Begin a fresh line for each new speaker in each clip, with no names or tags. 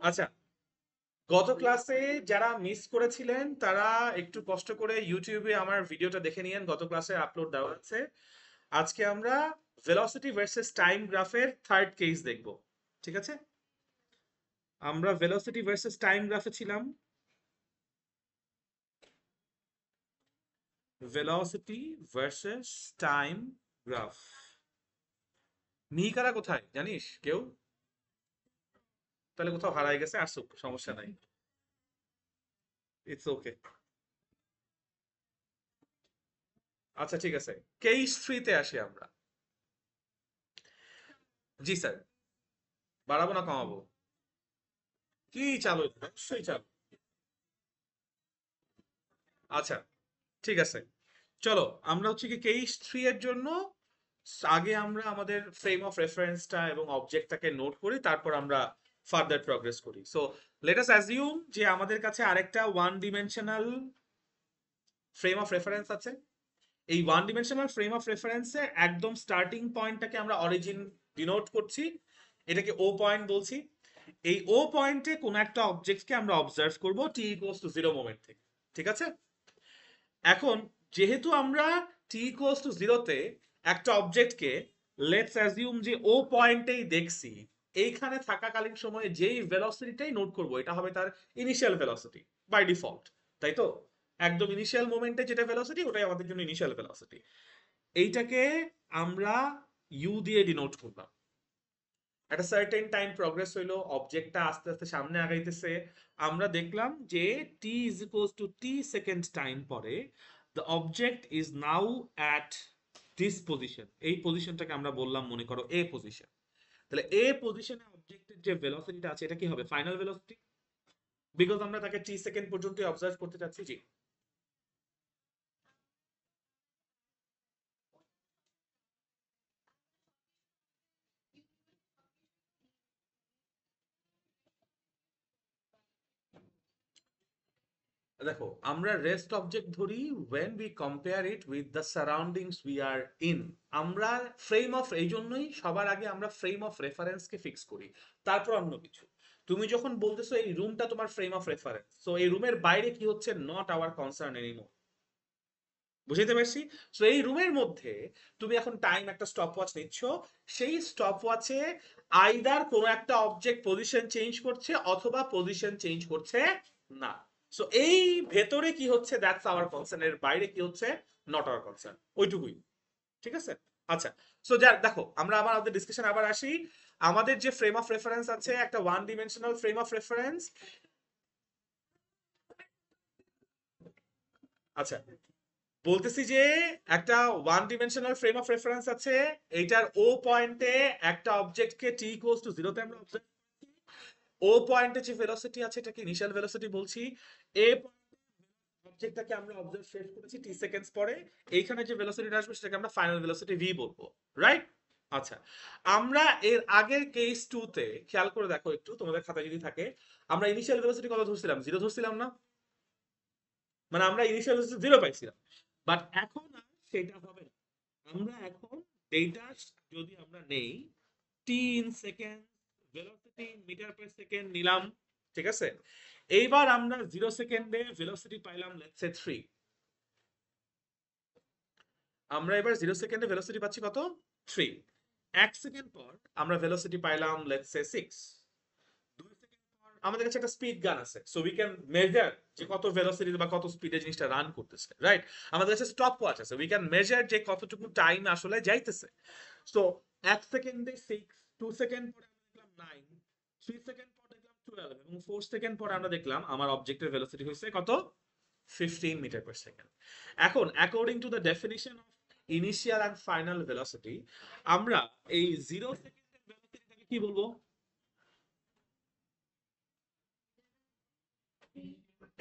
আচ্ছা, গত ক্লাসে যারা মিস করেছিলেন তারা একটু কষ্ট করে ইউটিউবে আমার ভিডিওটা দেখে নিয়েন, গত ক্লাসে আপলোড দেওয়া আছে। আজকে আমরা ভেলোসিটি ভার্সেস টাইম গ্রাফের থার্ড কেস দেখব। ঠিক আছে, আমরা ভেলোসিটি ভার্সেস টাইম গ্রাফে ছিলাম। Velocity versus time graph. মিহিকারা কোথায় জানিস কেউ? তাহলে কোথাও হারাই গেছে, আসুক, সমস্যা নাই, ইটস ওকে। আচ্ছা ঠিক আছে, কেস থ্রিতে আসি আমরা। জি স্যার, বাড়াবো না কমাবো? কি চালু, অবশ্যই চালু। আচ্ছা ঠিক আছে, চলো আমরা হচ্ছে কি কেস থ্রি এর জন্য আগে আমরা আমাদের ফ্রেম অফ রেফারেন্সটা এবং অবজেক্টটাকে নোট করি, তারপর আমরা ফার্দার প্রগ্রেস করি। সো লেট আস অ্যাজিউম যে আমাদের কাছে আরেকটা one dimensional frame of reference আছে। এই ওয়ান ডিমেনশনাল ফ্রেম অফ রেফারেন্সে একদম স্টার্টিং পয়েন্টটাকে আমরা অরিজিন ডিনোট করছি, এটাকে ও পয়েন্ট বলছি। এই ও পয়েন্টে কোনো একটা অবজেক্টকে আমরা অবজার্ভ করব টি ইকুয়ালস টু জিরো মোমেন্ট থেকে। ঠিক আছে, এখন যেহেতু আমরা টি ইকুয়ালস টু জিরোতে একটা অবজেক্টকে লেটস অ্যাজিউম যে ও পয়েন্টেই দেখছি, এইখানে থাকাকালীন সময়ে যেই ভেলোসিটিটাই নোট করব এটা হবে তার ইনিশিয়াল ভেলোসিটি বাই ডিফল্ট, তাই তো? একদম ইনিশিয়াল মোমেন্টে যেটা ভেলোসিটি ওটাই আমাদের জন্য ইনিশিয়াল ভেলোসিটি। এইটাকে আমরা ইউ দিয়ে ডিনোট করলাম। একটা সার্টেন টাইম প্রগ্রেস হইলো, অবজেক্টটা আস্তে আস্তে সামনে আগাইতেছে। আমরা দেখলাম যে T is equals to T second time পরে the object is now at this position. এই পজিশনটাকে আমরা বললাম মনে করো এ পজিশন। তাহলে এ পজিশনে অবজেক্টের যে ভেলোসিটিটা আছে এটা কি হবে? ফাইনাল ভেলোসিটি, বিকজ আমরা তাকে টি সেকেন্ড পর্যন্ত অবজার্ভ করতে চাচ্ছি। জি, দেখো আমরা রেস্ট অবজেক্ট ধরি when we compare it with the surroundings we are in। আমরা ফ্রেম অফ, এই জন্যই সবার আগে আমরা ফ্রেম অফ রেফারেন্সকে ফিক্স করি, তারপর অন্য কিছু। তুমি যখন বলতেছো এই রুমটা তোমার ফ্রেম অফ রেফারেন্স, সো এই রুমের বাইরে কি হচ্ছে নট আওয়ার কনসার্ন এনিমোর। বুঝতে পারছি? সো এই রুমের মধ্যে তুমি এখন টাইম একটা স্টপ ওয়াচ নিচ্ছ, সেই স্টপ ওয়াচে আইদার কোনো একটা অবজেক্ট পজিশন চেঞ্জ করছে অথবা পজিশন চেঞ্জ করছে না। সো এই ভেতরে কি হচ্ছে দ্যাটস আওয়ার কনসার্ন, এর বাইরে কি হচ্ছে নট আওয়ার কনসার্ন, ওইটুকুই। ঠিক আছে, আচ্ছা। সো যা দেখো, আমরা আবার আমাদের ডিসকাশন আবার আসি। আমাদের যে ফ্রেম অফ রেফারেন্স আছে একটা one dimensional frame of reference. আচ্ছা, বলতেছি যে একটা one dimensional frame of reference আছে, এইটার ও পয়েন্টে একটা অবজেক্টকে টি ইকুয়ালস টু জিরোতে আমরা অবজার্ভ, ও পয়েন্টে যে ভেলোসিটি আছে এটাকে ইনিশিয়াল ভেলোসিটি বলছি। এ অবজেক্টটাকে আমরা অবজার্ভ শেষ করেছি টি সেকেন্ডস পরে, এইখানে যে ভেলোসিটিটা আসবে সেটাকে আমরা ফাইনাল ভেলোসিটি ভি বলবো, রাইট? আচ্ছা, আমরা এর আগের কেস 2 তে খেয়াল করে দেখো একটু, তোমাদের খাতায় যদি থাকে, আমরা ইনিশিয়াল ভেলোসিটি কত ধরছিলাম? জিরো ধরছিলাম না? মানে আমরা ইনিশিয়াল ভেলোসিটি জিরো পাইছিলাম। বাট এখন আর সেটা হবে না। আমরা এখন ডেটা যদি আমরা নেই T in second, velocity metre per second নিলাম, ঠিক আছে? এইবার আমরা জিরো সেকেন্ডে ভেলোসিটি পাইলাম লেটস সে 3। আমরা এবার জিরো সেকেন্ডে ভেলোসিটি পাচ্ছি কত? 3। এক সেকেন্ড পর আমরা ভেলোসিটি পাইলাম লেটস সে 6। দুই সেকেন্ড পর আমাদের কাছে একটা স্পিড গান আছে, সো উই ক্যান মেজার যে কত ভেলোসিটি বা কত স্পিডে জিনিসটা রান করতেছে, রাইট? আমাদের কাছে স্টপ ওয়াচ আছে, উই ক্যান মেজার যে কতটুকু টাইম আসলে যাইতেছে। সো এক সেকেন্ডে 6, 2 সেকেন্ড পরে আমরা দেখলাম 9, 3 সেকেন্ড পর দেখলাম 12 এবং 4 সেকেন্ড পরে আমরা দেখলাম আমার অবজেক্টের ভেলোসিটি হয়েছে কত? 15 মিটার পার সেকেন্ড। এখন according to the definition of initial and final velocity, আমরা এই জিরো সেকেন্ডের ভেলোসিটিটাকে কি বলবো?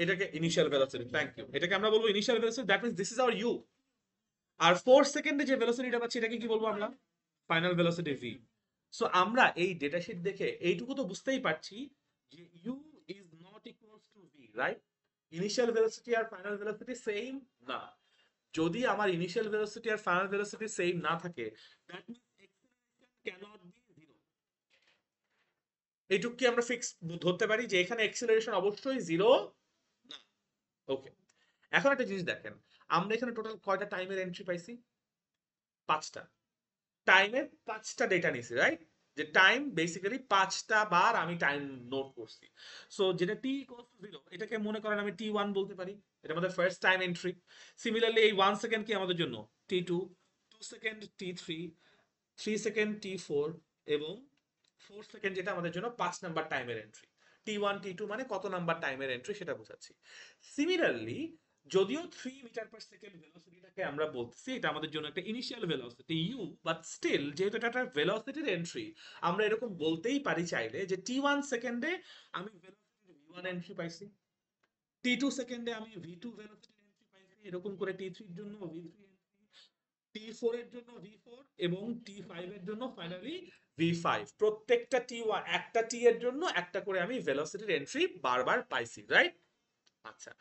এটাকে ইনিশিয়াল ভেলোসিটি, থ্যাংক ইউ, এটাকে আমরা বলবো initial velocity, that means this is our U. আর 4 সেকেন্ডে যে ভেলোসিটিটা পাচ্ছি এটাকে কি বলবো আমরা? Final velocity V. সো আমরা এই ডেটা শিট দেখে এইটুকু তো বুঝতেই পারছি যে u is not equals to v, right? Initial velocity আর ফাইনাল ভেলোসিটি সেম না। যদি আমার ইনিশিয়াল ভেলোসিটি আর ফাইনাল ভেলোসিটি সেম না থাকে, that means acceleration cannot be zero. এইটুকু কি আমরা ফিক্স ধরতে পারি যে এখানে এক্সিলারেশন অবশ্যই জিরো না? ওকে, এখন একটা জিনিস দেখেন, আমরা এখানে টোটাল কয়টা টাইমের এন্ট্রি পাইছি? 5টা। টাইমের 5টা ডেটা নিছি, রাইট? যে টাইম বেসিক্যালি 5টা বার আমি টাইম নোট করছি। সো যেটা টি ইকুয়ালস টু 0, এটাকে মনে করেন আমি টি1 বলতে পারি। এটা আমাদের ফার্স্ট টাইম এন্ট্রি। সিমিলারলি এই 1 সেকেন্ড কি আমাদের জন্য টি2, 2 সেকেন্ড টি3, 3 সেকেন্ড টি4 এবং 4 সেকেন্ড, যেটা আমাদের জন্য 5 নাম্বার টাইমের এন্ট্রি। টি1 টি2 মানে কত নাম্বার টাইমের এন্ট্রি সেটা বোঝাচ্ছি। সিমিলারলি যদিও 3 মিটার পার সেকেন্ড ভেলোসিটিটাকে আমরা বলতেছি, এটা আমাদের জন্য একটা initial velocity u, but still যেহেতু এটা একটা ভেলোসিটির এন্ট্রি, আমরা এরকম বলতেই পারি চাইলে যে টি1 সেকেন্ডে আমি ভেলোসিটির ভি1 এন্ট্রি পাইছি, টি2 সেকেন্ডে আমি ভি2 ভেলোসিটির এন্ট্রি পাইছি, এরকম করে টি3 এর জন্য ভি3 এন্ট্রি, টি4 এর জন্য ভি4 এবং টি5 এর জন্য ফাইনালি ভি5। প্রত্যেকটা টি1, একটা টি এর জন্য একটা করে আমি ভেলোসিটির এন্ট্রি বারবার পাইছি, রাইট? আচ্ছা,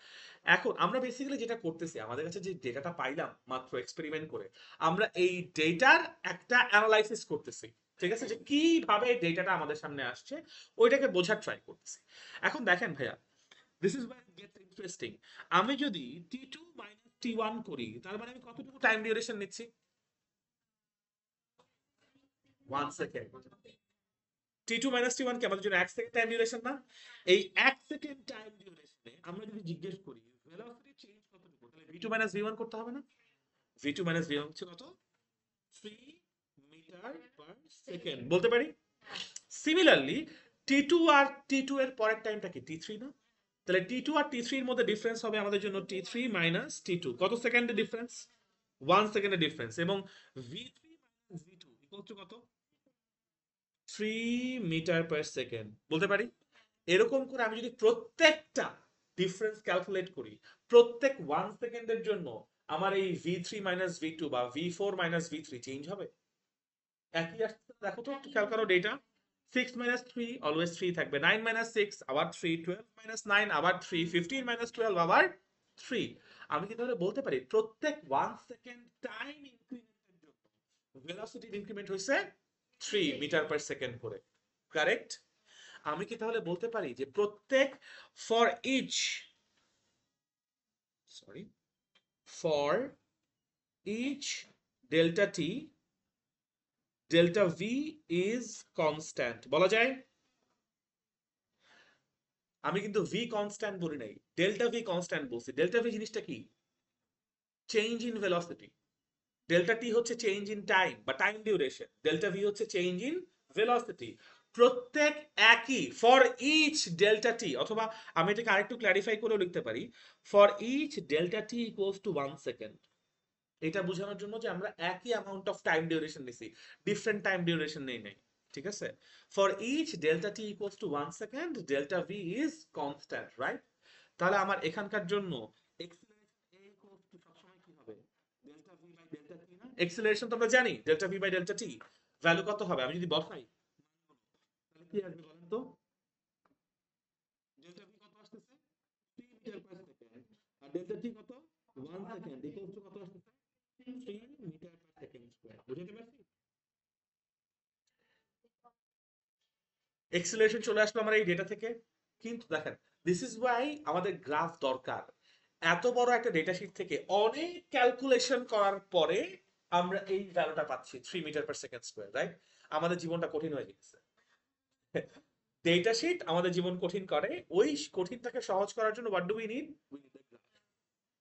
এখন আমরা বেসিক্যালি যেটা করতেছি, আমাদের কাছে যে ডেটাটা পাইলাম মাত্র এক্সপেরিমেন্ট করে, আমরা এই ডেটার একটা অ্যানালাইসিস করতেছি। ঠিক আছে, যে কিভাবে ডেটাটা আমাদের সামনে আসছে ওইটাকে বোঝার ট্রাই করতেছি। এখন দেখেন ভাইয়া, this is wire it gets interesting. আমি যদি টি2 মাইনাস টি1 করি, তার মানে আমি কতটুকু টাইম ডিউরেশন নিচ্ছি? 1 সেকেন্ড। টি2 মাইনাস টি1 কি আমাদের জন্য 1 সেকেন্ড টাইম ডিউরেশন না? এই 1 সেকেন্ড টাইম ডিউরেশনে আমরা যদি জিজ্ঞেস করি ভেলোসিটি চেঞ্জ কতটুকু, তাহলে ভি2 মাইনাস ভি1 করতে হবে না? ভি2 মাইনাস ভি1 হচ্ছে কত? 3 মিটার পার সেকেন্ড বলতে পারি। সিমিলারলি টি2 আর টি2 এর পরের টাইমটা কি টি3 না? তাহলে টি2 আর টি3 এর মধ্যে ডিফারেন্স হবে আমাদের জন্য টি3 মাইনাস টি2। কত সেকেন্ডের ডিফারেন্স? 1 সেকেন্ডের ডিফারেন্স। এবং ভি3 মাইনাস ভি2 ইকুয়াল টু কত? 3 মিটার পার সেকেন্ড বলতে পারি। এরকম করে আমি যদি প্রত্যেকটা ডিফারেন্স ক্যালকুলেট করি, প্রত্যেক 1 সেকেন্ডের জন্য আমার এই ভি3 মাইনাস ভি2 বা ভি4 মাইনাস ভি3 চেঞ্জ হবে। একই আসছে, দেখো তো একটু খেয়াল করো ডেটা। 6 মাইনাস 3 অলওয়েজ 3 থাকবে, 9 মাইনাস 6 আবার 3, 12 মাইনাস 9 আবার 3, 15 মাইনাস 12 আবার 3। আমি কি তাহলে বলতে পারি প্রত্যেক 1 সেকেন্ড টাইম ইনক্রিমেন্টের জন্য ভেলোসিটির ইনক্রিমেন্ট হইছে 3 মিটার পার সেকেন্ড করে? কারেক্ট। আমি কি তাহলে বলতে পারি যে প্রত্যেক for each, sorry, for each delta t, delta v is constant বলা যায়? আমি কিন্তু ভি কনস্ট্যান্ট বলি নাই, ডেল্টা ভি কনস্ট্যান্ট বলছি। ডেল্টা ভি জিনিসটা কি? Change in velocity. Delta t হচ্ছে চেঞ্জ ইন টাইম বা টাইম ডিউরেশন, ডেল্টা ভি হচ্ছে চেঞ্জ ইন ভেলোসিটি। প্রত্যেক একই ফর ইচ ডেল্টা টি, অথবা আমি এটাকে আরেকটু ক্ল্যারিফাই করেও লিখতে পারি, for each delta t equals to 1 second. এটা বোঝানোর জন্য যে আমরা একই অ্যামাউন্ট অফ টাইম ডিউরেশন নিছি, ডিফারেন্ট টাইম ডিউরেশন নেই নাই। ঠিক আছে, for each delta t equals to 1 second delta v is constant, right? তাহলে আমার এখানকার জন্য সবসময় কি হবে? Delta V by delta t না? এক্সেলারেশন তো আমরা জানি delta V by delta t value কত হবে, আমি যদি বসাই তাহলে কি আসবে বলেন তো? ডেল্টা ভি কত আসতেছে? 3 মিটার পার সেকেন্ড। আর ডেল্টা টি কত? 1 সেকেন্ড ইকুয়ালস টু কত আসতেছে? 3 মিটার পার সেকেন্ড স্কয়ার। বুঝতে পারছি? এক্সেলারেশন চলে আসলো আমার এই ডেটা থেকে। কিন্তু দেখেন, দিস ইজ ওয়াই আমাদের গ্রাফ দরকার। এত বড় একটা ডেটা শিট থেকে অনেক ক্যালকুলেশন করার পরে আমরা এই ভ্যালুটা পাচ্ছি 3 meter per second square, right? আমাদের জীবনটা কঠিন হয়ে গেছে। ডেটা শিট আমাদের জীবন কঠিন করে, ওই কঠিনটাকে সহজ করার জন্য what do we need? We need the graph.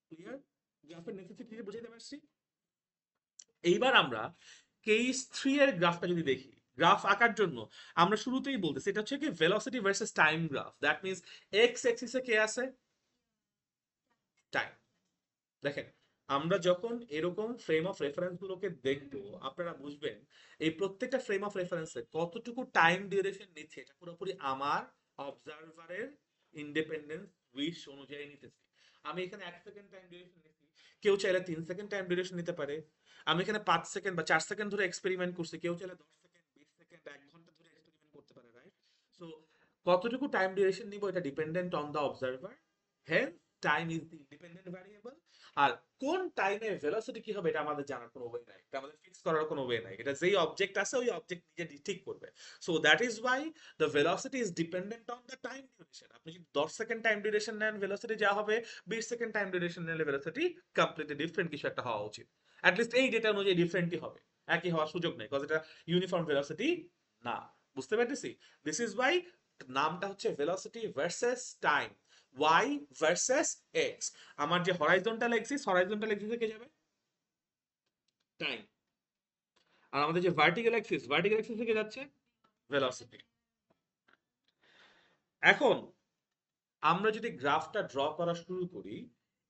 Clear? গ্রাফের নেসেসিটি বুঝাইতে পারছি? এইবার আমরা কেস 3 এর গ্রাফটা যদি দেখি, গ্রাফ আঁকার জন্য আমরা শুরুতেই বলতেছি এটা হচ্ছে কি velocity versus time graph. That means X অ্যাক্সিসে কে আছে? টাইম। দেখেন, আমরা যখন এরকম ফ্রেম অফ রেফারেন্স গুলোকে দেখবো, আপনারা বুঝবেন এই প্রত্যেকটা ফ্রেম অফ রেফারেন্সে কতটুকু টাইম ডিউরেশন নিচ্ছে এটা পুরোপুরি আমার অবজারভারের ইন্ডিপেন্ডেন্স উইশ অনুযায়ী নিতেছি। আমি এখানে 1 সেকেন্ড টাইম ডিউরেশন নিচ্ছি, কেউ চাইলে 3 সেকেন্ড টাইম ডিউরেশন নিতে পারে। আমি এখানে 5 সেকেন্ড বা 4 সেকেন্ড ধরে এক্সপেরিমেন্ট করছি, কেউ চাইলে 10 সেকেন্ড, 20 সেকেন্ড, 1 ঘন্টা ধরে এক্সপেরিমেন্ট করতে পারে, রাইট? সো কতটুকু টাইম ডিউরেশন নিব এটা dependent on the observer, hence time is the independent variable. আর কোন টাইমে ভেলোসিটি কি হবে এটা আমাদের জানার কোনো ওয়ে নাই, এটা আমাদের ফিক্স করার কোনো ওয়ে নাই, এটা যেই অবজেক্ট আছে ওই অবজেক্ট নিজে ঠিক করবে। So that is why the velocity is dependent on the time duration. আপনি যদি 10 সেকেন্ড টাইম ডিউরেশন নেন ভেলোসিটি যা হবে, 20 সেকেন্ড টাইম ডিউরেশন নিলে ভেলোসিটি কমপ্লিটলি ডিফারেন্ট কিছু একটা হওয়া উচিত। অ্যাটলিস্ট এই ডেটা অনুযায়ী ডিফারেন্টই হবে, একই হওয়ার সুযোগ নেই, বিকজ এটা ইউনিফর্ম ভেলোসিটি না। বুঝতে পারতেছি? দিস ইজ ওয়াই নামটা হচ্ছে velocity versus time, y versus x. আমার যে হরাইজন্টাল এক্সিস থেকে যাবে টাইম, আর আমাদের যে ভার্টিক্যাল এক্সিস থেকে যাচ্ছে ভেলোসিটি। এখন আমরা যদি গ্রাফটা ড্র করা শুরু করি,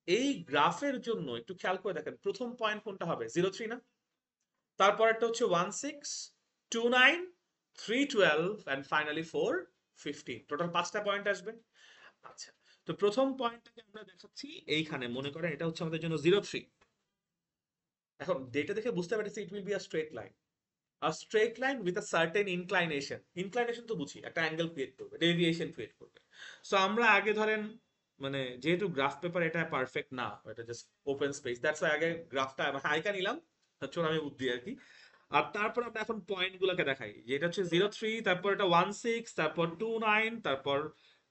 এই গ্রাফের জন্য একটু খেয়াল করে দেখেন প্রথম পয়েন্ট কোনটা হবে, 0 3 না? তারপরেরটা হচ্ছে 1 6 2 9 3 12 এন্ড ফাইনালি 4 15, টোটাল 5টা পয়েন্ট আসবে। আচ্ছা, তো প্রথম পয়েন্টটাকে আমরা দেখাচ্ছি এইখানে, মনে করেন এটা হচ্ছে আমাদের জন্য 0 3। এখন ডেটা দেখে বুঝতে পারতেছি it will be a straight line, a straight line with a certain inclination তো বুঝি একটা অ্যাঙ্গেল ক্রিয়েট করবে, ডেভিয়েশন ক্রিয়েট করবে। সো আমরা আগে ধরেন, মানে যেহেতু গ্রাফ পেপার এটা পারফেক্ট না, এটা just open space, that's why আগে গ্রাফটা আইকা নিলাম, আমি বুদ্ধি আর কি। আর তারপর আমরা এখন পয়েন্ট গুলোকে দেখাই, যে এটা হচ্ছে 0 3, তারপর এটা 1 6, তারপর 2 9, তারপর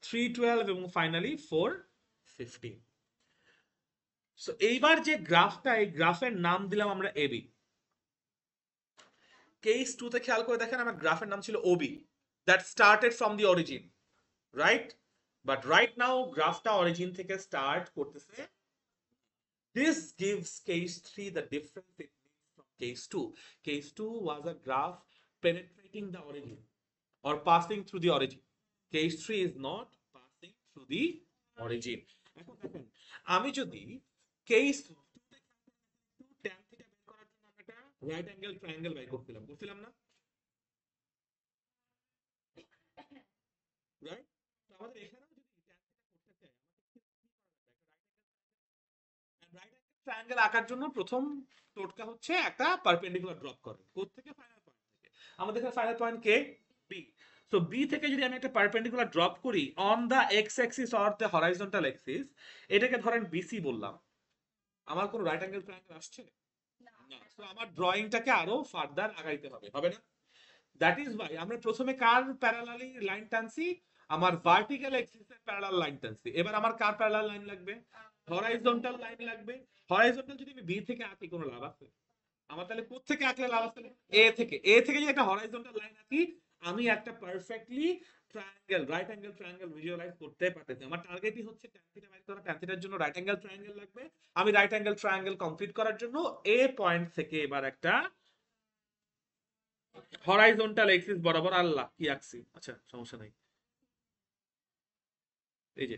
3 12 এবং ফাইনালি 4 15। সো এইবার যে গ্রাফটা, এই গ্রাফের নাম দিলাম আমরা এবি। কেস 2 তে খেয়াল করে দেখেন আমার গ্রাফের নাম ছিল OB, that started from the origin, right? But right now গ্রাফটা অরিজিন থেকে স্টার্ট করতেছে। This gives case 3 the difference it means from case 2. Case 2 was a graph penetrating the origin or passing through the origin. Case 3 is not passing through the origin. এখন দেখেন, আমি যদি case 2 তে tan theta বের করার জন্য আমরা একটা রাইট অ্যাঙ্গেল ট্রায়াঙ্গেল বের করছিলাম না? রাইট? তো আমাদের এখানেও যদি tan থিটা করতে চাই, আমাদের কি করা লাগবে? একটা রাইট অ্যাঙ্গেল ট্রায়াঙ্গেল আঁকার জন্য প্রথম টোটকা হচ্ছে একটা পারপেন্ডিকুলার ড্রপ করে, কোথ থেকে? ফাইনাল পয়েন্ট থেকে। আমাদের এখানে ফাইনাল পয়েন্ট কে? বি। সো বি থেকে যদি আমি একটা পারপেন্ডিকুলার ড্রপ করি on the x axis or the horizontal axis, এটাকে ধরেন বিসি বললাম, আমার কোনো রাইট অ্যাঙ্গেল ট্রায়াঙ্গেল আসছে না? সো আমার ড্রয়িংটাকে আরো ফার্দার আগাইতে হবে, হবে না? দ্যাট ইজ ওয়াই আমরা প্রথমে কার প্যারালালি লাইন টানছি? আমার ভার্টিক্যাল এক্সিসের প্যারালাল লাইন টানছি। এবার আমার কার প্যারালাল লাইন লাগবে? হরাইজন্টাল লাইন লাগবে। হরাইজন্টাল যদি আমি বি থেকে আঁকি কোনো লাভ আছে? আমার তাহলে কোথা থেকে আঁকলে লাভ আছে? এ থেকে যদি একটা হরাইজন্টাল লাইন আঁকি, আমি একটা perfectly triangle, right angle triangle visualize করতে পারতেছি। আমার টার্গেটই হচ্ছে ট্যান থিটা বের করা, ট্যান থিটার জন্য রাইট অ্যাঙ্গেল ট্রায়াঙ্গেল লাগবে। আমি রাইট অ্যাঙ্গেল ট্রায়াঙ্গেল কমপ্লিট করার জন্য এ পয়েন্ট থেকে এবার একটা হরাইজন্টাল এক্সিস বরাবর আল্লাহ কি আঁকছি, আচ্ছা সমস্যা নাই, এই যে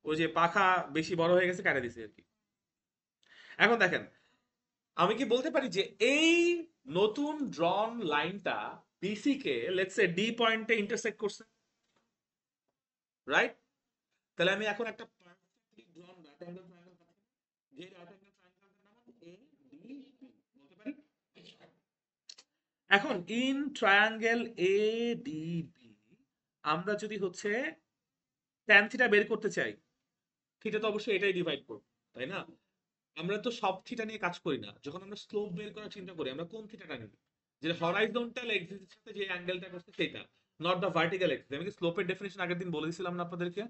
ওই যে পাখা বেশি বড় হয়ে গেছে কাটা দিছে আর কি। এখন দেখেন, আমি কি বলতে পারি যে এই নতুন ড্রন লাইনটা বিসি কে লেটস সে ডি পয়েন্টে ইন্টারসেক্ট করছে, রাইট? তাহলে আমি এখন একটা perfectly drawn right angle triangle পাচ্ছি, যে রাইট অ্যাঙ্গেল ট্রায়াঙ্গেলটার নাম এ ডি বি বলতে পারি। এখন in triangle A D B আমরা যদি হচ্ছে ট্যান থিটা বের করতে চাই, থিটা তো অবশ্যই এটাই ডিভাইড করব, তাই না? আমরা তো সব থিটা নিয়ে কাজ করি না, যখন আমরা স্লোপ বের করার চিন্তা করি আমরা কোন থিটাটা নিই? যে হরাইজন্টাল এক্সিসের সাথে যে অ্যাঙ্গেলটা করছে সেটা, নট দ্য ভার্টিক্যাল এক্সিস। আমি কি স্লোপের ডেফিনিশন আগের দিন বলে দিয়েছিলাম না আপনাদেরকে?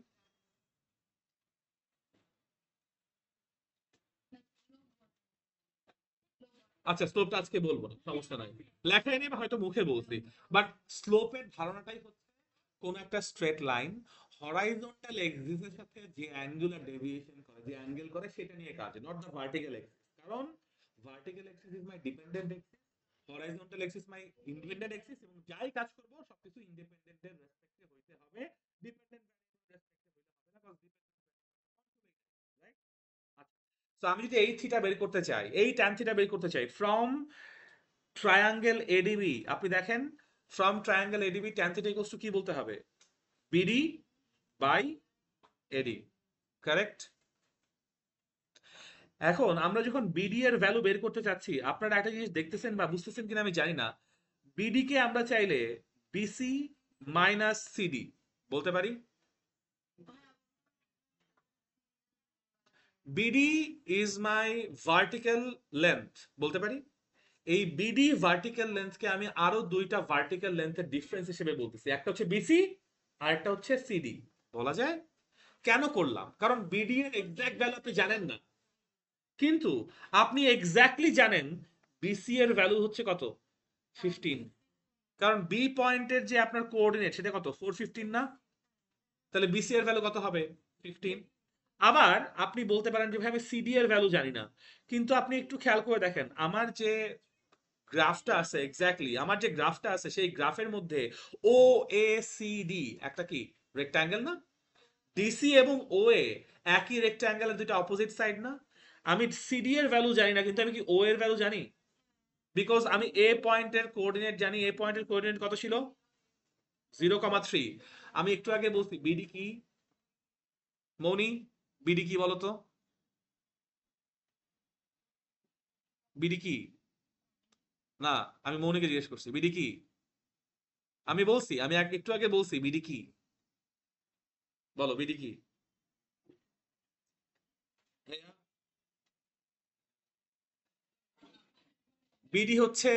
আচ্ছা, স্লোপটা আজকে বলবো না, সমস্যা নাই, লেখায় নেই বা হয়তো মুখে বলছি। বাট স্লোপের ধারণাটাই হচ্ছে কোন একটা স্ট্রেট লাইন হরাইজন্টাল এক্সিসের সাথে যে অ্যাঙ্গুলার ডেভিয়েশন করে, যে অ্যাঙ্গেল করে সেটা নিয়ে কাজ, নট দ্য ভার্টিক্যাল এক্সিস। কারণ vertical axis is my dependent axis, horizontal axis my independent axis, এবং যাই কাজ করব সবকিছু ইন্ডিপেন্ডেন্টের রেসপেক্টে হইতে হবে, ডিপেন্ডেন্ট রেসপেক্টে হইলে হবে না, কারণ রাইট? আচ্ছা, তো আমি যদি এই থিটা বের করতে চাই, এই ট্যান থিটা বের করতে চাই ফ্রম ট্রায়াঙ্গেল এডিবি, আপনি দেখেন from triangle ADB tan theta equals to কি বলতে হবে? BD by AD, correct? এখন আমরা যখন বিডি এর ভ্যালু বের করতে চাচ্ছি, আপনারা একটা জিনিস দেখতেছেন বা বুঝতেছেন কিনা আমি জানি না, বিডি কে আমরা চাইলে বিসি মাইনাস সিডি বলতে পারি। BD is my vertical length বলতে পারি। এই বিডি ভার্টিক্যাল লেন্থকে আমি আরো দুইটা ভার্টিক্যাল লেন্থের ডিফারেন্স হিসেবে বলতেছি, একটা হচ্ছে বিসি আর একটা হচ্ছে সিডি। বলা যায়। কেন করলাম? কারণ বিডি এর এক্সাক্ট ভ্যালু আপনি জানেন না, কিন্তু আপনি এক্স্যাক্টলি জানেন বিসি এর ভ্যালু হচ্ছে কত, 15। কারণ বি পয়েন্টের যে আপনার কোঅর্ডিনেট সেটা কত, 415 না? তাহলে বিসি এর ভ্যালু কত হবে, 15। আবার আপনি বলতে পারেন যে ভাই আমি সিডি এর ভ্যালু জানি না, কিন্তু আপনি একটু খেয়াল করে দেখেন আমার যে গ্রাফটা আছে, এক্স্যাক্টলি আমার যে গ্রাফটা আছে সেই গ্রাফের মধ্যে ও এ সি ডি একটা কি রেক্ট্যাঙ্গেল না? ডিসি এবং ও এ একই রেক্ট্যাঙ্গেলের দুটো অপোজিট সাইড না? আমি সিডি এর ভ্যালু জানি না, কিন্তু আমি কি ও এর ভ্যালু জানি? বিকজ আমি এ পয়েন্টের কোঅর্ডিনেট জানি। এ পয়েন্টের কোঅর্ডিনেট কত ছিল, 0,3। আমি একটু আগে বলছি বিডি কি, মৌনি, বিডি কি বলতো? বিডি কি? না, আমি মৌনিকে জিজ্ঞেস করছি বিডি কি। আমি বলছি, আমি একটু আগে বলছি বিডি কি। বলো বিডি কি। বিডি হচ্ছে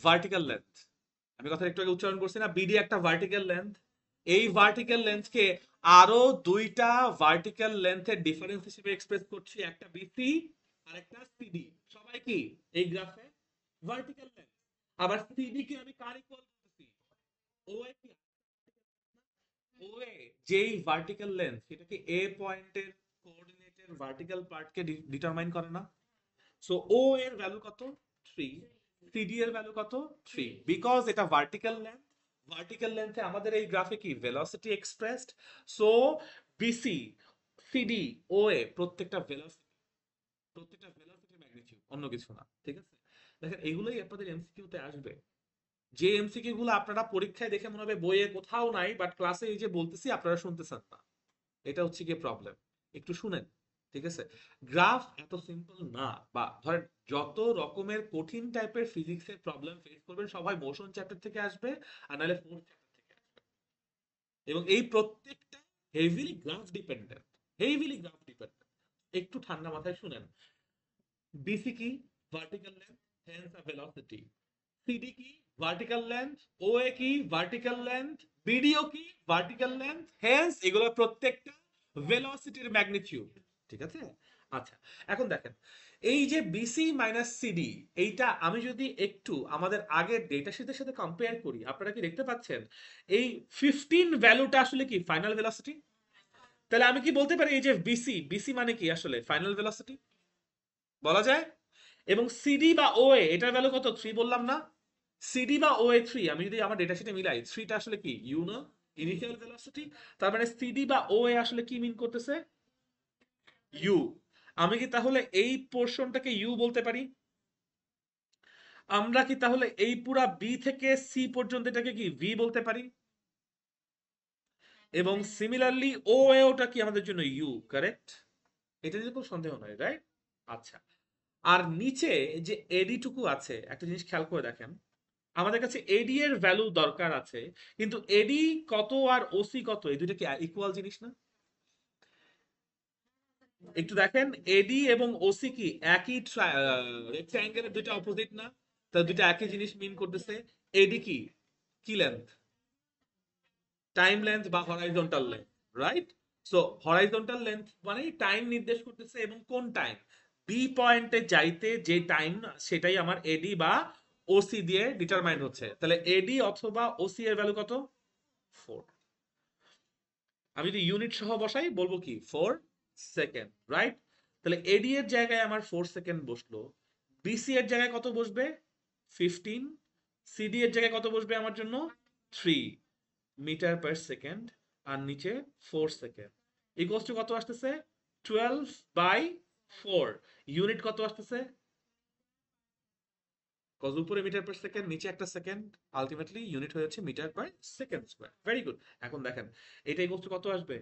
ভার্টিক্যাল লেন্থ। আমি কথা একটু আগে উচ্চারণ করছি না, বিডি একটা ভার্টিক্যাল লেন্থ। এই ভার্টিক্যাল লেন্থকে আরো দুইটা ভার্টিক্যাল লেন্থের ডিফারেন্স হিসেবে এক্সপ্রেস করছি, একটা বিসি আর একটা সিডি। সবাই কি এই গ্রাফে ভার্টিক্যাল লেন্থ। আবার সিডি কে আমি কার ইকুয়াল করতেছি, ওএ কি, ওএ যেই ভার্টিক্যাল লেন্থ সেটাকে এ পয়েন্টের কোঅর্ডিনেটের ভার্টিক্যাল পার্টকে ডিটারমাইন করে না? সো ও এর ভ্যালু কত, 3। সিডি এর ভ্যালু কত, 3, বিকজ এটা ভার্টিক্যাল লেন্থ। ভার্টিক্যাল লেন্থে আমাদের এই গ্রাফে কি velocity expressed. So BC, CD, ও এ প্রত্যেকটা ভেলোসিটি, প্রত্যেকটা ভেলোসিটি ম্যাগনিটিউড, অন্য কিছু না। ঠিক আছে? দেখেন এগুলোই আপনাদের এমসিকিউ তে আসবে। যে এমসিকিউ গুলো আপনারা পরীক্ষায় দেখে মনে হবে বইয়ে কোথাও নাই, বাট ক্লাসে এই যে বলতেছি আপনারা শুনতেছেন না। এটা হচ্ছে গিয়ে প্রবলেম। একটু শুনেন। ঠিক আছে? গ্রাফ এত সিম্পল না। বা ধরেন যত রকমের কঠিন টাইপের ফিজিক্সের প্রবলেম ফেস করবেন সবাই মোশন চ্যাপ্টার থেকে আসবে, আর নাহলে ফোর্থ চ্যাপ্টার থেকে আসবে। এবং এই প্রত্যেকটা heavily graph dependent, heavily graph dependent. একটু ঠান্ডা মাথায় শুনেন। বিসি কি, ভার্টিক্যাল লেন্থ, হেন্স আ ভেলোসিটি। সিডি কি, ভার্টিক্যাল লেন্থ। ওএ কি, ভার্টিক্যাল লেন্থ। বিডিও কি, ভার্টিক্যাল লেন্থ। হেন্স এগুলো প্রত্যেকটা ভেলোসিটির ম্যাগনিটিউড। ঠিক আছে? আচ্ছা, এখন দেখেন এই যে বিসি মাইনাস সিডি, এইটা আমি যদি একটু আমাদের আগের ডেটা শিটের সাথে কম্পেয়ার করি, আপনারা কি দেখতে পাচ্ছেন এই 15 ভ্যালুটা আসলে কি ফাইনাল ভেলোসিটি? তাহলে আমি কি বলতে পারি এই যে বিসি, বিসি মানে কি আসলে ফাইনাল ভেলোসিটি বলা যায়। এবং সিডি বা ওএ এটার ভ্যালু কত, 3 বললাম না? সিডি বা ওএ 3, আমি যদি আমার ডেটা শিটে মিলাই, 3টা আসলে কি ইউ না, ইনিশিয়াল ভেলোসিটি। তার মানে সিডি বা ওএ আসলে কি মিন করতেছে, ইউ। আমি কি তাহলে এই পোর্শনটাকে ইউ বলতে পারি? আমরা কি তাহলে এই পুরা বি থেকে সি পর্যন্ত এটাকে কি ভি বলতে পারি? এবং সিমিলারলি ও এ ওটা কি আমাদের জন্য ইউ, কারেক্ট? এটা নিয়ে কোনো সন্দেহ নাই, রাইট? আচ্ছা, আর নিচে যে এডি টুকু আছে একটা জিনিস খেয়াল করে দেখেন। আমাদের কাছে এডি এর ভ্যালু দরকার আছে, কিন্তু এডি কত আর ওসি কত এই দুটো কি ইকুয়াল জিনিস না? একটু দেখেন, এডি এবং ওসি কি একই রেক্ট্যাঙ্গেলের দুটো অপোজিট না? তা দুটো একই জিনিস মিন করতেছে। এডি কি, কি লেন্থ, টাইম লেন্থ বা horizontal length, right? So horizontal length মানে টাইম নির্দেশ করতেছে, এবং কোন টাইম, বি পয়েন্টে যাইতে যে টাইম সেটাই আমার এডি বা ওসি দিয়ে ডিটারমাইন্ড হচ্ছে। তাহলে এডি অথবা ওসি এর ভ্যালু কত, 4। আমি যদি ইউনিট সহ বসাই বলবো কি 4 সেকেন্ড, রাইট? তাহলে এডি এর জায়গায় আমার 4 সেকেন্ড বসলো। বিসি এর জায়গায় কত বসবে, 15। সিডি এর জায়গায় কত বসবে আমার জন্য, 3 মিটার পার সেকেন্ড। আর নিচে 4 সেকেন্ড ইকুয়ালস টু কত আসতেছে, 12/4। ইউনিট কত আসতেছে, কজ উপরে মিটার পার সেকেন্ড নিচে একটা সেকেন্ড, আলটিমেটলি ইউনিট হয়ে যাচ্ছে meter per second square. Very good. এখন দেখেন এটা ইকুয়ালস টু কত আসবে।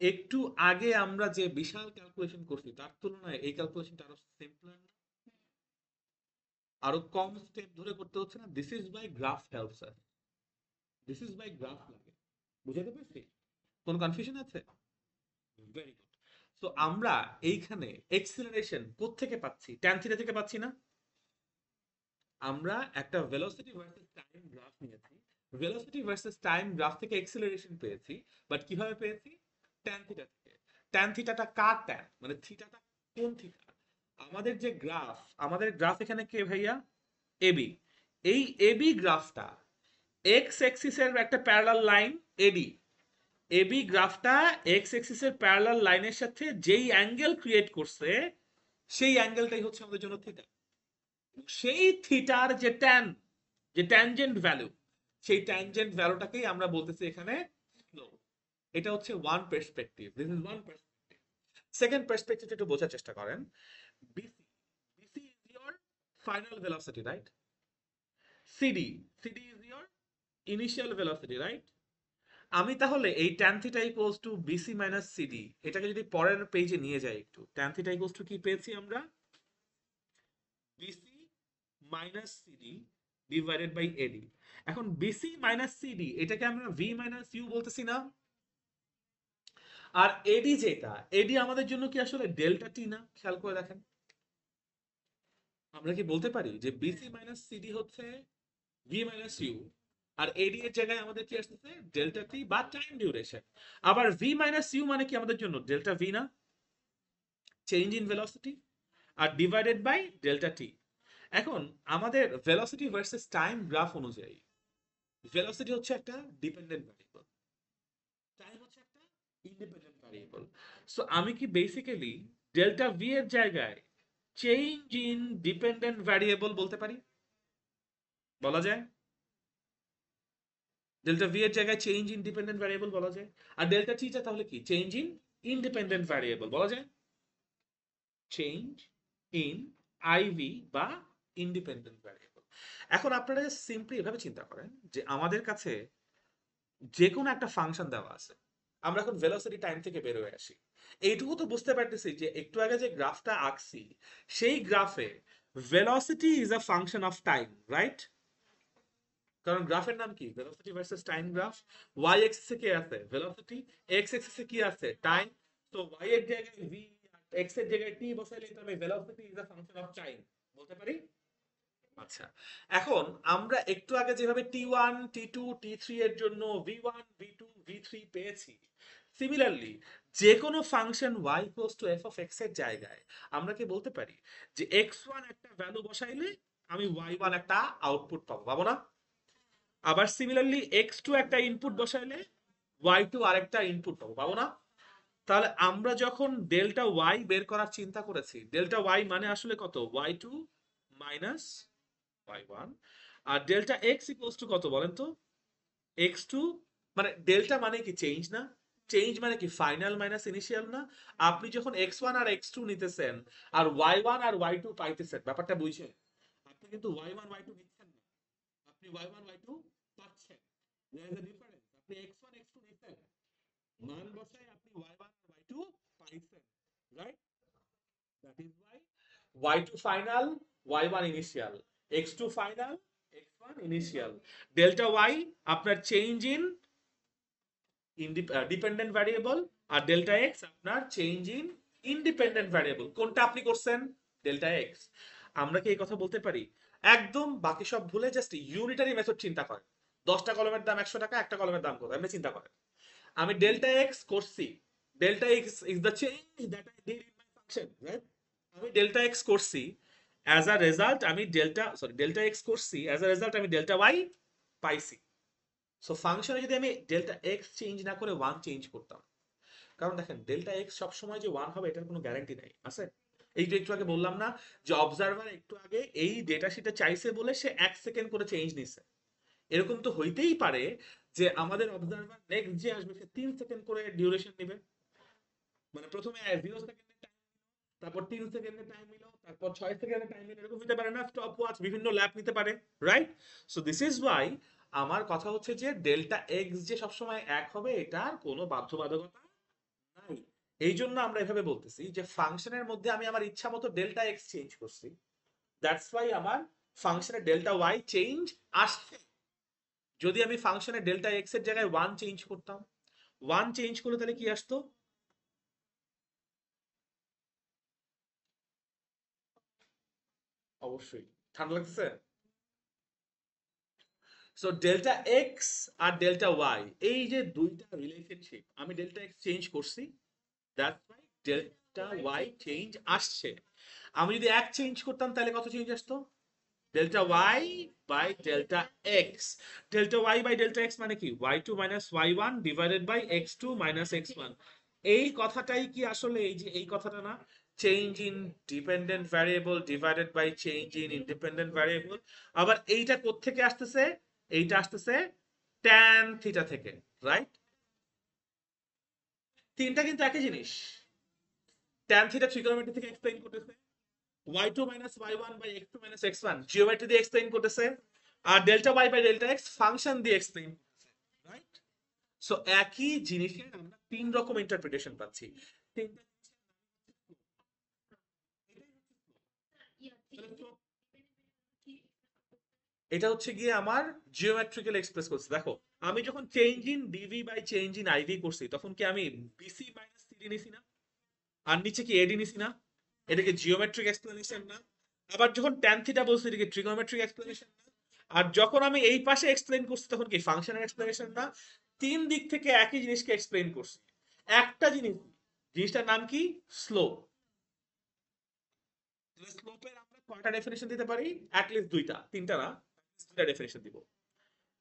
একটু আগে আমরা যে বিশাল ক্যালকুলেশন করছি তার তুলনায় এই ক্যালকুলেশনটা আরো সিম্পলার, আরো কম স্টেপ ধরে করতে হচ্ছে না? This is by graph helps us, this is by graph লাগে। বুঝাতে পারছি? কোন কনফিউশন আছে? Very good. তো আমরা এইখানে এক্সিলারেশন কোত্থেকে পাচ্ছি? ট্যান থিটা থেকে পাচ্ছি না? আমরা একটা ভেলোসিটি ভার্সেস টাইম গ্রাফ নিয়েছি, ভেলোসিটি ভার্সেস টাইম গ্রাফ থেকে এক্সিলারেশন পেয়েছি, বাট কিভাবে পেয়েছি? ট্যান থিটা থেকে। ট্যান থিটাটা কার ট্যান, মানে থিটাটা কোন থিটা? আমাদের যে গ্রাফ, আমাদের গ্রাফ এখানে কে ভাইয়া? এবি। এই এবি গ্রাফটা এক্স এক্সিসের একটা প্যারালাল লাইন এডি। এবি গ্রাফটা এক্স এক্সিসের প্যারালাল লাইনের সাথে যেই অ্যাঙ্গেল ক্রিয়েট করছে, সেই অ্যাঙ্গেলটাই হচ্ছে আমাদের জন্য থিটা। সেই থিটার যে ট্যান, যে ট্যানজেন্ট ভ্যালু, সেই ট্যানজেন্ট ভ্যালুটাকেই আমরা বলতেছি এখানে স্লোপ। এটা হচ্ছে one perspective, this is one perspective. Second পার্সপেক্টিভটা একটু বোঝার চেষ্টা করেন। BC, BC is your final velocity, right? CD, CD is your initial velocity, right? আমি তাহলে এই tan theta equals to BC minus CD, এটাকে যদি পরের পেজে নিয়ে যাই একটু, ট্যান থিটা ইকুয়ালস টু কি পেয়েছি আমরা? BC minus CD divided by AD. এখন বিসি মাইনাস সিডি এটাকে আমরা ভি মাইনাস ইউ বলতেছি না? আর এডি যেটা, এডি আমাদের জন্য কি আসলে ডেল্টা টি না? খেয়াল করে দেখেন, আমরা কি বলতে পারি যে বিসি মাইনাস সিডি হচ্ছে ভি মাইনাস ইউ, আর এডি এর জায়গায় আমাদের কি আসতেছে? ডেল্টা টি বা টাইম ডিউরেশন। আবার ভি মাইনাস ইউ মানে কি আমাদের জন্য? ডেল্টা ভি না? চেঞ্জ ইন ভেলোসিটি, আর ডিভাইডেড বাই ডেল্টা টি। এখন আমাদের ভেলোসিটি ভার্সেস টাইম গ্রাফ অনুযায়ী ভেলোসিটি হচ্ছে একটা ডিপেন্ডেন্ট ভ্যারিয়েবল, টাইম হচ্ছে একটা ইন্ডিপেন্ডেন্ট ভ্যারিয়েবল। সো আমি কি বেসিক্যালি ডেল্টা ভি এর জায়গায় চেঞ্জ ইন ডিপেন্ডেন্ট ভ্যারিয়েবল বলতে পারি? বলা যায়। ডেল্টা ভি এর জায়গায় চেঞ্জ ইন ডিপেন্ডেন্ট ভ্যারিয়েবল বলা যায়। আর ডেল্টা টিটা তাহলে কি? চেঞ্জ ইন ইন্ডিপেন্ডেন্ট ভ্যারিয়েবল বলা যায়। চেঞ্জ ইন আইভি বা ইন্ডিপেন্ডেন্ট ভ্যারিয়েবল। এখন আপনারা সিম্পলি এভাবে চিন্তা করেন যে আমাদের কাছে যে কোনো একটা ফাংশন দেওয়া আছে, আমরা এখন ভেলোসিটি টাইম থেকে বের হয়ে আসি। এইটুকু তো বুঝতে পারতেছি যে একটু আগে যে গ্রাফটা আঁকছি, সেই গ্রাফে velocity is a function of time, right? কারণ গ্রাফের নাম কি? Velocity versus time graph. Y এক্সিসে কি আছে? ভেলোসিটি। এক্স এক্সিসে কি আছে? টাইম। তো ওয়াই এর জায়গায় ভি, এক্স এর জায়গায় টি বসাইলে তো আমি velocity is a function of time বলতে পারি। আচ্ছা, এখন আমরা একটু আগে যেভাবে টি1 টি2 টি3 এর জন্য ভি1 ভি2 ভি3 পেয়েছি, সিমিলারলি যে কোনো function y equals to F of x এর জায়গায় আমরা কি বলতে পারি যে x1 একটা ভ্যালু বসাইলে আমি y1 একটা আউটপুট পাবো, পাবো না? আবার সিমিলারলি x2 একটা ইনপুট বসাইলে y2 আরেকটা ইনপুট পাবো, পাবো না? তাহলে আমরা যখন ডেল্টা y বের করার চিন্তা করেছি, ডেল্টা y মানে আসলে কত? y2 minus y1। আর ডেল্টা এক্স ইকুয়ালস টু কত বলেন তো? x2, মানে ডেল্টা মানে কি? চেঞ্জ না? চেঞ্জ মানে কি ফাইনাল মাইনাস ইনিশিয়াল না? আপনি যখন x1 আর x2 নিতেছেন আর y1 আর y2 পাইতেছেন, ব্যাপারটা বুঝছেন? আপনি কিন্তু y1 y2 নিচ্ছেন না, আপনি y1 y2 পাচ্ছেন। there is a difference। আপনি x1 x2 নিতেন, মান বসায় আপনি y1 আর y2 পাইছেন, right? that is why y2 final, y1 initial, x2 final, x1 initial। delta y আপনার চেঞ্জ ইন ডিপেন্ডেন্ট ভ্যারিয়েবল, আর ডেল্টা এক্স আপনার চেঞ্জ ইন ইন্ডিপেন্ডেন্ট ভ্যারিয়েবল। কোনটা আপনি করছেন? Delta x. আমরা কি এই কথা বলতে পারি? একদম বাকি সব ভুলে জাস্ট ইউনিটারি মেথড চিন্তা করেন। 10টা কলমের দাম 100 টাকা, একটা কলমের দাম কত? আপনি চিন্তা করেন। আমি ডেল্টা এক্স করছি, delta x is the change that I did in my function, right? আমি ডেল্টা এক্স করছি, অ্যাজ আ রেজাল্ট আমি ডেল্টা এক্স করছি, অ্যাজ আ রেজাল্ট আমি ডেল্টা ওয়াই পাইছি। সো ফাংশনে যদি আমি ডেল্টা এক্স চেঞ্জ না করে ওয়ান চেঞ্জ করতাম, কারণ দেখেন ডেল্টা এক্স সবসময় যে ওয়ান হবে এটার কোনো গ্যারান্টি নেই, আছে? এই যে একটু আগে বললাম না যে অবজারভার একটু আগে এই ডেটা শিটে চাইছে বলে সে 1 সেকেন্ড করে চেঞ্জ নিছে। এরকম তো হইতেই পারে যে আমাদের অবজারভার নেক্সট যে আসবে সে 3 সেকেন্ড করে ডিউরেশন নেবে। মানে প্রথমে 0 সেকেন্ডের টাইম, তারপর 3 সেকেন্ডের টাইম নিল, তারপর 6 সেকেন্ডের টাইম নিল, এরকম হতে পারে না? স্টপ ওয়াচ বিভিন্ন ল্যাব নিতে পারে, right? So this is Y আমার কথা হচ্ছে যে ডেল্টা এক্স যে সবসময় এক হবে এটার কোনো বাধ্যবাধকতা নাই। এই জন্য আমরা এভাবে বলতেছি যে ফাংশনের মধ্যে আমি আমার ইচ্ছা মতো ডেল্টা এক্স চেঞ্জ করছি, দ্যাটস ওয়াই আমার ফাংশনের ডেল্টা ওয়াই চেঞ্জ আসছে। যদি আমি ফাংশনের ডেল্টা এক্স এর জায়গায় ওয়ান চেঞ্জ করতাম, ওয়ান চেঞ্জ করলে তাহলে কি আসতো? অবশ্যই। ঠান্ডা লাগছে? সো ডেল্টা এক্স আর ডেল্টা ওয়াই, এই যে দুইটা রিলেশনশিপ, আমি ডেল্টা এক্স চেঞ্জ করছি, that's y delta y change আসছে। আমি যদি এক চেঞ্জ করতাম তাহলে কত চেঞ্জ আসতো? Delta y by delta x. Delta y by delta x মানে কি? Y two minus y one divided by x two minus x one. এই কথাটাই কি আসলে এই যে এই কথাটা না, change in dependent variable divided by change in independent variable. আবার এইটা কোত্থেকে আসতেছে? এইটা আসতেছে ট্যান থিটা থেকে, রাইট? তিনটা কিন্তু একই জিনিস। ট্যান থিটা ট্রিগোনোমেট্রি থেকে এক্সপ্লেইন করতেছে, y2 minus y1 by x2 minus x1 geometry দিয়ে এক্সপ্লেইন করতেছে, আর delta y by delta x function দিয়ে এক্সপ্লেইন করতেছে, রাইট? সো একই জিনিসের আমরা তিন রকম ইন্টারপ্রিটেশন পাচ্ছি। তিনটা এটা হচ্ছে গিয়ে আমার জিওমেট্রিক্যাল এক্সপ্রেস করছে। দেখো, আমি যখন change in DV by change in IV করছি তখন কি আমি বিসি মাইনাস সিডি নিছি না? আর নিচে কি এডি নিছি না? এটাকে জিওমেট্রিক এক্সপ্লেনেশন না? আবার যখন ট্যান থিটা বলছি এটাকে ট্রিগোনোমেট্রিক এক্সপ্লেনেশন না? আর যখন আমি এই পাশে এক্সপ্লেন করছি তখন কি ফাংশনের এক্সপ্লেনেশন না? তিন দিক থেকে একই জিনিসকে এক্সপ্লেন করছি। একটা জিনিস, জিনিসটার নাম কি? স্লোপ। স্লোপের আমরা কয়টা ডেফিনেশন দিতে পারি? অ্যাটলিস্ট দুইটা, তিনটা না, দুইটা ডেফিনেশন দিব।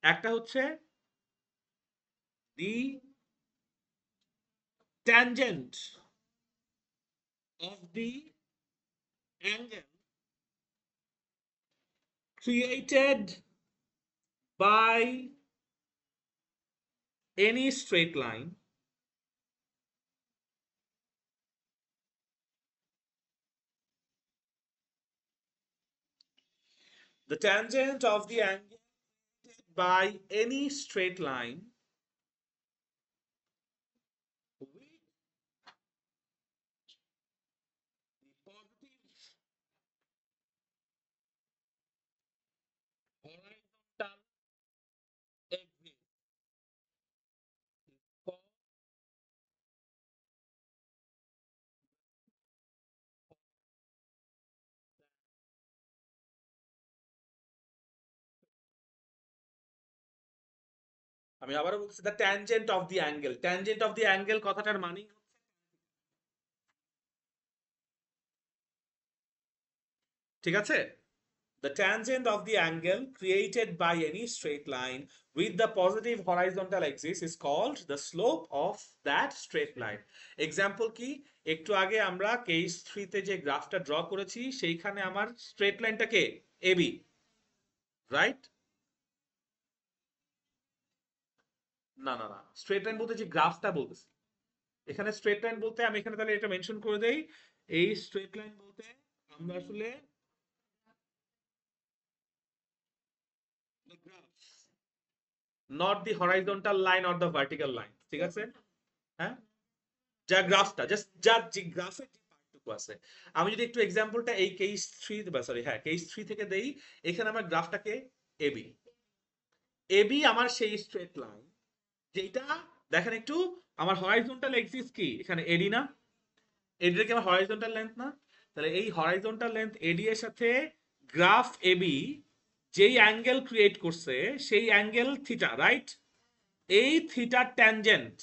একটা হচ্ছে the tangent of the angle created by any straight line the tangent of the angle by any straight line with the positive horizontal axis is called আমি আবারও বলছি the tangent of the angle. Tangent of the angle কথাটার মানে, ঠিক আছে? The tangent of the angle created by any straight line with the positive horizontal axis is called the slope of that straight line. Example কি? একটু আগে আমরা case 3 তে যে গ্রাফটা ড্র করেছি সেইখানে আমার স্ট্রেট লাইনটাকে এবি, রাইট? না না না, স্ট্রেট লাইন বলতে যে গ্রাফটা বলতেছি, এখানে স্ট্রেট লাইন বলতে আমি এখানে তাহলে এটা মেনশন করে দেই, এই স্ট্রেট লাইন বলতে আমরা আসলে the graph, not the horizontal line or the vertical line, ঠিক আছে? হ্যাঁ, যা গ্রাফটা জাস্ট যা যে গ্রাফের যে পার্টটুকু আছে। আমি যদি একটু এক্সাম্পলটা এই কেস 3 বা সরি হ্যাঁ কেস 3 থেকে দেই, এখানে আমার গ্রাফটাকে এবি, এবি আমার সেই স্ট্রেট লাইন যেটা, দেখেন একটু, আমার হরাইজন্টাল এক্সিস কি এখানে এডি না? এডিটা কি আমার হরাইজন্টাল লেন্থ না? তাহলে এই হরাইজন্টাল লেন্থ এডি এর সাথে গ্রাফ এবি যেই অ্যাঙ্গেল ক্রিয়েট করছে সেই অ্যাঙ্গেল থিটা, রাইট? এই থিটার tangent,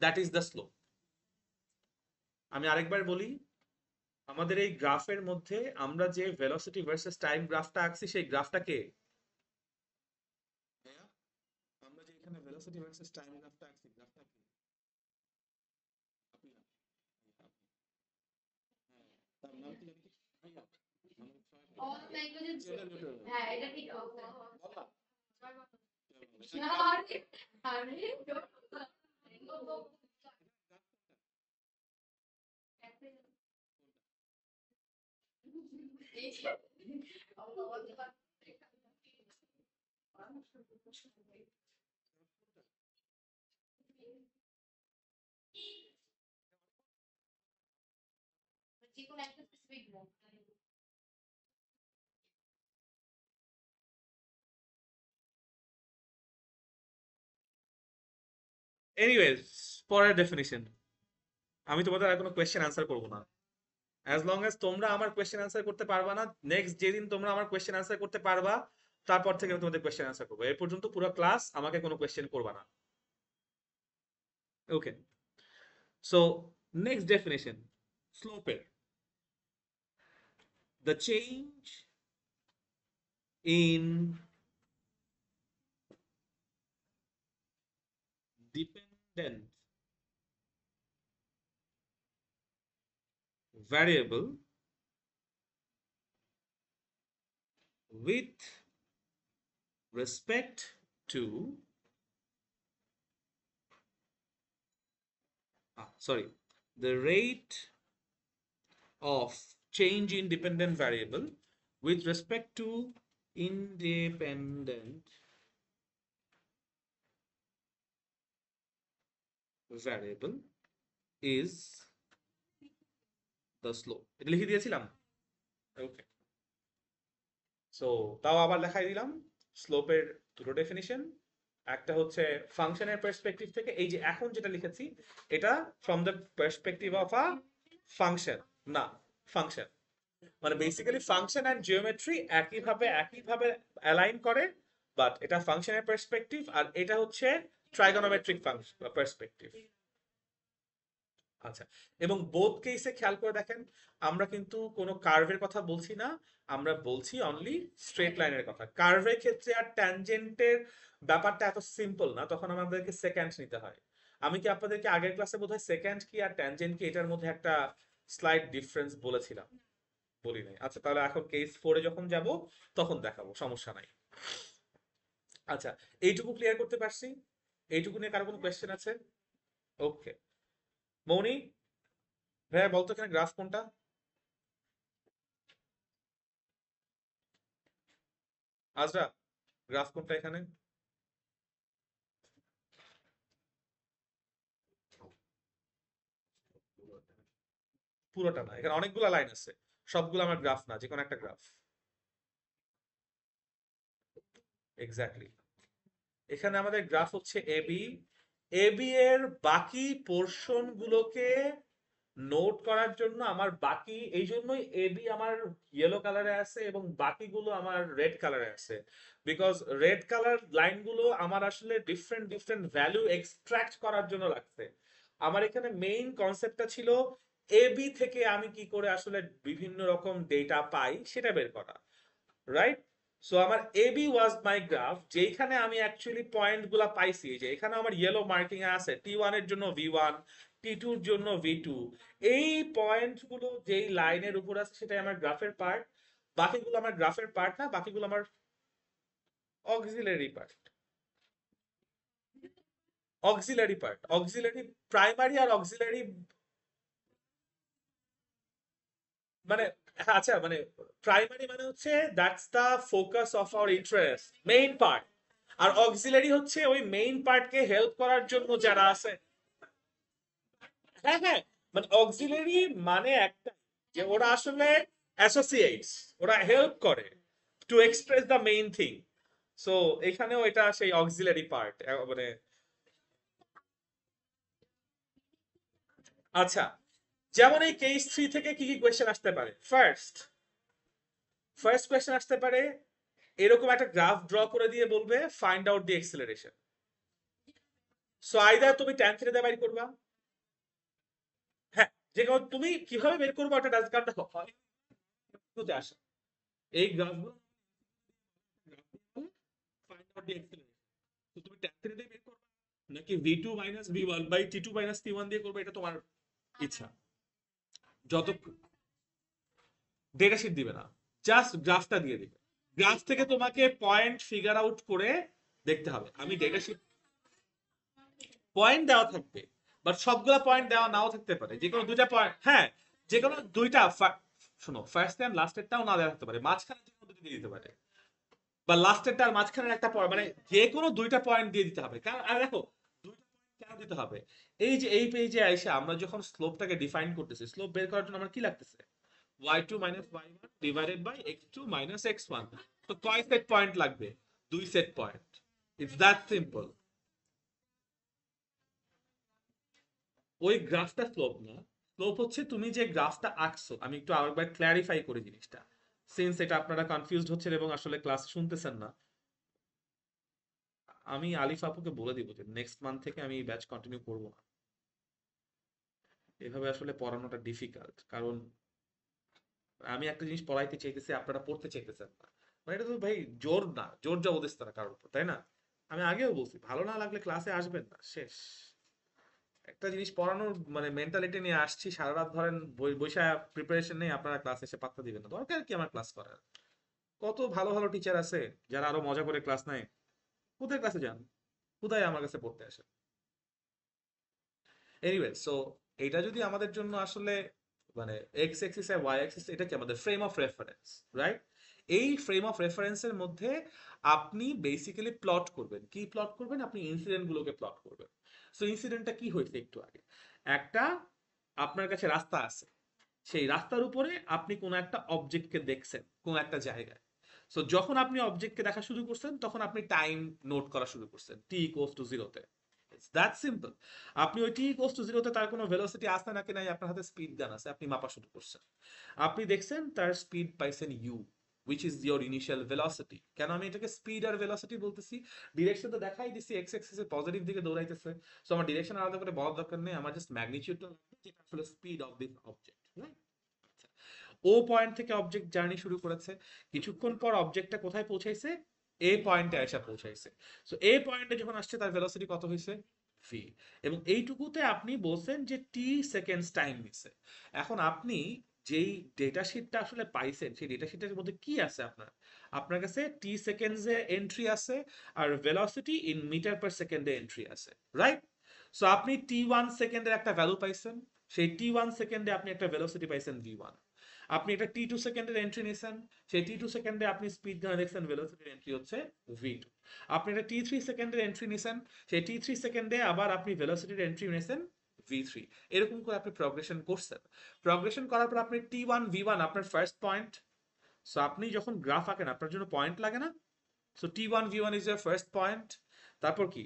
that is the slope. আমি আরেকবার বলি, আমাদের এই গ্রাফের মধ্যে আমরা যে ভেলোসিটি ভার্সেস টাইম গ্রাফটা আঁকছি সেই গ্রাফটাকে, ভাইয়া, আমরা যে এখানে ভেলোসিটি ভার্সেস টাইম গ্রাফটা আঁকছি গ্রাফটা কি? আপনি না, আপনি। হ্যাঁ, তার নাম কি জানি কি? ভাইয়া, আমাদের চ্যানেল নিউটন। হ্যাঁ, এটা ঠিক বললা? আরে আরে যেকোনো একটা স্পেসিফিক এনিওয়েজ, পরের ডেফিনিশন। আমি তোমাদের আর কোনো কোয়েশ্চেন আনসার করবো না। অ্যাজ লং অ্যাজ তোমরা আমার কোয়েশ্চেন আনসার করতে পারবা না, নেক্সট যেদিন তোমরা আমার কোয়েশ্চেন আনসার করতে পারবা, তারপর থেকে আমি তোমাদের কোয়েশ্চেন আনসার করবো। এর পর্যন্ত পুরো ক্লাস আমাকে কোনো কোয়েশ্চেন করবা না। ওকে, সো নেক্সট ডেফিনেশন স্লোপের। The change in dependent variable with respect to the rate of change in dependent variable with respect to independent variable is the slope. এটা লিখে দিয়েছিলাম। ওকে, সো তাও আবার লেখাই দিলাম। স্লোপের দুটো ডেফিনিশন, একটা হচ্ছে ফাংশনের পার্সপেক্টিভ থেকে, এই যে এখন যেটা লিখেছি এটা from the perspective of a function, না ফাংশন মানে বেসিক্যালি ফাংশন অ্যান্ড জিওমেট্রি একইভাবে অ্যালাইন করে, বাট এটা ফাংশনের পার্সপেক্টিভ আর এটা হচ্ছে ট্রাইগোনোমেট্রিক পার্সপেক্টিভ। আচ্ছা, এবং বোথ কেসে খেয়াল করে দেখেন, আমরা কিন্তু কোনো কার্ভের কথা বলছি না, আমরা বলছি অনলি স্ট্রেট লাইনের কথা। কার্ভের ক্ষেত্রে আর ট্যানজেন্টের ব্যাপারটা এত সিম্পল না, তখন আমাদেরকে সেকেন্ড নিতে হয়। আমি কি আপনাদেরকে আগের ক্লাসে বোধহয় সেকেন্ড কি আর ট্যানজেন্ট কি এটার মধ্যে একটা স্লাইড ডিফারেন্স বলেছিলাম? বলি নাই। আচ্ছা, তাহলে এখন কেস 4-এ যখন যাব তখন দেখাবো, সমস্যা নাই। আচ্ছা, এইটুকু ক্লিয়ার করতে পারছি? এইটুকু নিয়ে কারো কোনো কোয়েশ্চেন আছে? ওকে, মৌনি ভাইয়া বলতো এখানে গ্রাফ কোনটা? আজরা, গ্রাফ কোনটা এখানে? পুরোটা না, এখানে অনেকগুলো লাইন আছে, সবগুলো আমার গ্রাফ না, যে কোনো একটা গ্রাফ। এক্স্যাক্টলি, এখানে আমাদের গ্রাফ হচ্ছে এবি। এবি এর বাকি পোর্শন গুলোকে নোট করার জন্য আমার বাকি, এই জন্যই এবি আমার ইয়েলো কালারে আছে এবং বাকিগুলো আমার রেড কালারে আছে, বিকজ রেড কালার লাইনগুলো আমার আসলে ডিফারেন্ট ডিফারেন্ট ভ্যালু এক্সট্রাক্ট করার জন্য লাগছে। আমার এখানে মেইন কনসেপ্টটা ছিল এবি থেকে আমি কি করে আসলে বিভিন্ন রকম ডেটা পাই সেটা বের করা, রাইট? সো আমার এবি ওয়াজ মাই গ্রাফ, যেখানে আমি অ্যাকচুয়ালি পয়েন্ট গুলা পাইছি, যে এখানে আমার ইয়েলো মার্কিং আছে T1 এর জন্য V1, T2 এর জন্য V2। এই পয়েন্ট গুলো যেই লাইনের উপর আছে সেটাই আমার গ্রাফের পার্ট, বাকিগুলো আমার গ্রাফের পার্ট না, বাকিগুলো আমার অক্সিলারি পার্ট। অক্সিলারি, প্রাইমারি আর অক্সিলারি মানে, হ্যাঁ, আচ্ছা মানে প্রাইমারি মানে হচ্ছে that's the focus of our interest, main part. আর অক্সিলারি হচ্ছে ওই মেইন পার্টকে হেল্প করার জন্য যারা আছে। হ্যাঁ হ্যাঁ, মানে অক্সিলারি মানে একটা, যে ওরা আসলে অ্যাসোসিয়েটস, ওরা হেল্প করে to express the main thing. So এখানেও এটা সেই অক্সিলারি পার্ট মানে। আচ্ছা, যেমন এই কেস 3 থেকে কি কি কোয়েশ্চেন আসতে পারে? ফার্স্ট কোয়েশ্চেন আসতে পারে, এরকম একটা গ্রাফ ড্র করে দিয়ে বলবে find out the acceleration. So either তুমি ট্যান থিটা দিয়ে বের করবা, হ্যাঁ, যে কোনো তুমি কিভাবে বের করবা ওটা ডাজ, কারণ দেখো কিছুতে আসে এই গ্রাফগুলো ফাইন্ড আউট দি এক্সেলারেশন। তো তুমি ট্যান থিটা দিয়ে বের করবা নাকি v2 minus v1 by t2 minus t1 দিয়ে করবে, এটা তোমার ইচ্ছা। যত ডেটা শিট দিবে না, জাস্ট গ্রাফটা দিয়ে দিবে। গ্রাফ থেকে তোমাকে পয়েন্ট ফিগার আউট করে দেখতে হবে। আমি ডেটা শিট পয়েন্ট দেওয়া থাকবে, বাট সবগুলা পয়েন্ট দেওয়া নাও থাকতে পারে, যে কোনো দুইটা পয়েন্ট, হ্যাঁ, যে কোনো দুইটা শোনো, ফার্স্ট এন্ড লাস্টেরটাও না দেওয়া থাকতে পারে, মাঝখানে যে কোনো দুটো দিয়ে দিতে পারে, বা লাস্টেরটা আর মাঝখানের একটা পয়েন্ট, মানে যে কোনো দুইটা পয়েন্ট দিয়ে দিতে হবে। কারণ আর দেখো, দুইটা পয়েন্ট কেন দিতে হবে? এই যে এই পেজে এসে আমরা যখন স্লোপটাকে ডিফাইন করতেছি, স্লোপ বের করার জন্য আমার কি লাগতেছে? y2 minus y1 divided by x2 minus x1। তো কয় সেট পয়েন্ট লাগবে? 2 set point. It's that simple. ওই গ্রাফটা স্লোপ না, স্লোপ হচ্ছে তুমি যে গ্রাফটা আঁকছো। আমি একটু আরেকবার ক্ল্যারিফাই করি জিনিসটা, সিন্স এটা আপনারা কনফিউজড হচ্ছেন এবং আসলে ক্লাস শুনতেছেন না। আমি আলিফ আপুকে বলে দিব যে নেক্সট মান্থ থেকে আমি এই ব্যাচ কন্টিনিউ করব না। এভাবে আসলে পড়ানোটা ডিফিকাল্ট, কারণ আমি একটা জিনিস পড়াইতে চাইতেছি, আপনারা পড়তে চাইতেছেন না। মানে এটা তো ভাই জোর না, জোর জবরদস্তি তারা কারোর উপর, তাই না? আমি আগেও বলছি, ভালো না লাগলে ক্লাসে আসবেন না, শেষ। একটা জিনিস পড়ানোর মানে মেন্টালিটি নিয়ে আসছি, সারা রাত ধরেন বৈশা প্রিপারেশন নেই, আপনারা ক্লাস এসে পাত্তা দিবেন না, দরকার কি আমার ক্লাস করার? কত ভালো ভালো টিচার আছে যারা আরো মজা করে ক্লাস নেয়, ওদের ক্লাসে যান, কোথায় আমার কাছে পড়তে আসে? এনিওয়ে, সো এটা যদি আমাদের জন্য আসলে মানে এক্স এক্সিস আর ওয়াই এক্সিস, এটা কি আমাদের ফ্রেম অফ রেফারেন্স, রাইট? এই ফ্রেম অফ রেফারেন্সের মধ্যে আপনি বেসিক্যালি প্লট করবেন। কি প্লট করবেন? আপনি ইনসিডেন্ট গুলোকে প্লট করবেন। সো ইনসিডেন্টটা কি হয়েছে একটু আগে, একটা আপনার কাছে রাস্তা আছে, সেই রাস্তার উপরে আপনি কোনো একটা অবজেক্টকে দেখছেন কোনো একটা জায়গায়। সো যখন আপনি অবজেক্টকে দেখা শুরু করছেন, তখন আপনি টাইম নোট করা শুরু করছেন টি ইকুয়ালস টু জিরোতে। That simple. আপনি ওই টি ইকুয়ালস টু জিরোতে তার কোনো ভেলোসিটি আছে নাকি নাই, আপনার হাতে স্পিড গান আছে, আপনি মাপা শুরু করছেন। আপনি দেখছেন তার স্পিড পাইছেন u, which is your initial velocity। কেন আমি এটাকে স্পিড আর ভেলোসিটি বলতেছি? ডিরেকশন তো দেখাই দিছি, এক্স এক্সিসে পজিটিভ দিকে দৌড়াইতেছে। সো আমার ডিরেকশন আলাদা করে বলার দরকার নেই, আমার জাস্ট ম্যাগনিটিউডটা লাগবে, যেটা আসলে speed of this object, right? O point থেকে অবজেক্ট জার্নি শুরু করেছে, কিছুক্ষণ পর অবজেক্টটা কোথায় পৌঁছাইছে? এ পয়েন্টে এসে পৌঁছাইছে। সো এ পয়েন্টে যখন আসছে, তার ভেলোসিটি কত হয়েছে? ভি। এবং এইটুকুতে আপনি বলছেন যে টি সেকেন্ডস টাইম নিছে। এখন আপনি যেই ডেটা শিটটা আসলে পাইছেন, সেই ডেটা শিটের মধ্যে কি আছে আপনার? আপনার কাছে টি সেকেন্ডসে এন্ট্রি আছে, আর ভেলোসিটি ইন মিটার পার সেকেন্ডে এন্ট্রি আছে, রাইট? সো আপনি টি ওয়ান সেকেন্ডের একটা ভ্যালু পাইছেন, সেই টি ওয়ান সেকেন্ডে আপনি একটা ভেলোসিটি পাইছেন ভি ওয়ান। আপনি এটা টি টু সেকেন্ডের এন্ট্রি নিয়েছেন, সেই টি টু সেকেন্ডে আপনি স্পিড গানে দেখছেন ভেলোসিটির এন্ট্রি হচ্ছে ভি টু। আপনি এটা টি থ্রি সেকেন্ডের এন্ট্রি নিয়েছেন, সেই টি থ্রি সেকেন্ডে আবার আপনি ভেলোসিটির এন্ট্রি নিয়েছেন ভি থ্রি। এরকম করে আপনি প্রগ্রেশন করছেন। প্রগ্রেশন করার পর আপনি টি ওয়ান ভি ওয়ান আপনার ফার্স্ট পয়েন্ট। সো আপনি যখন গ্রাফ আঁকেন, আপনার জন্য পয়েন্ট লাগে না? So T one V one is your first point. তারপর কি?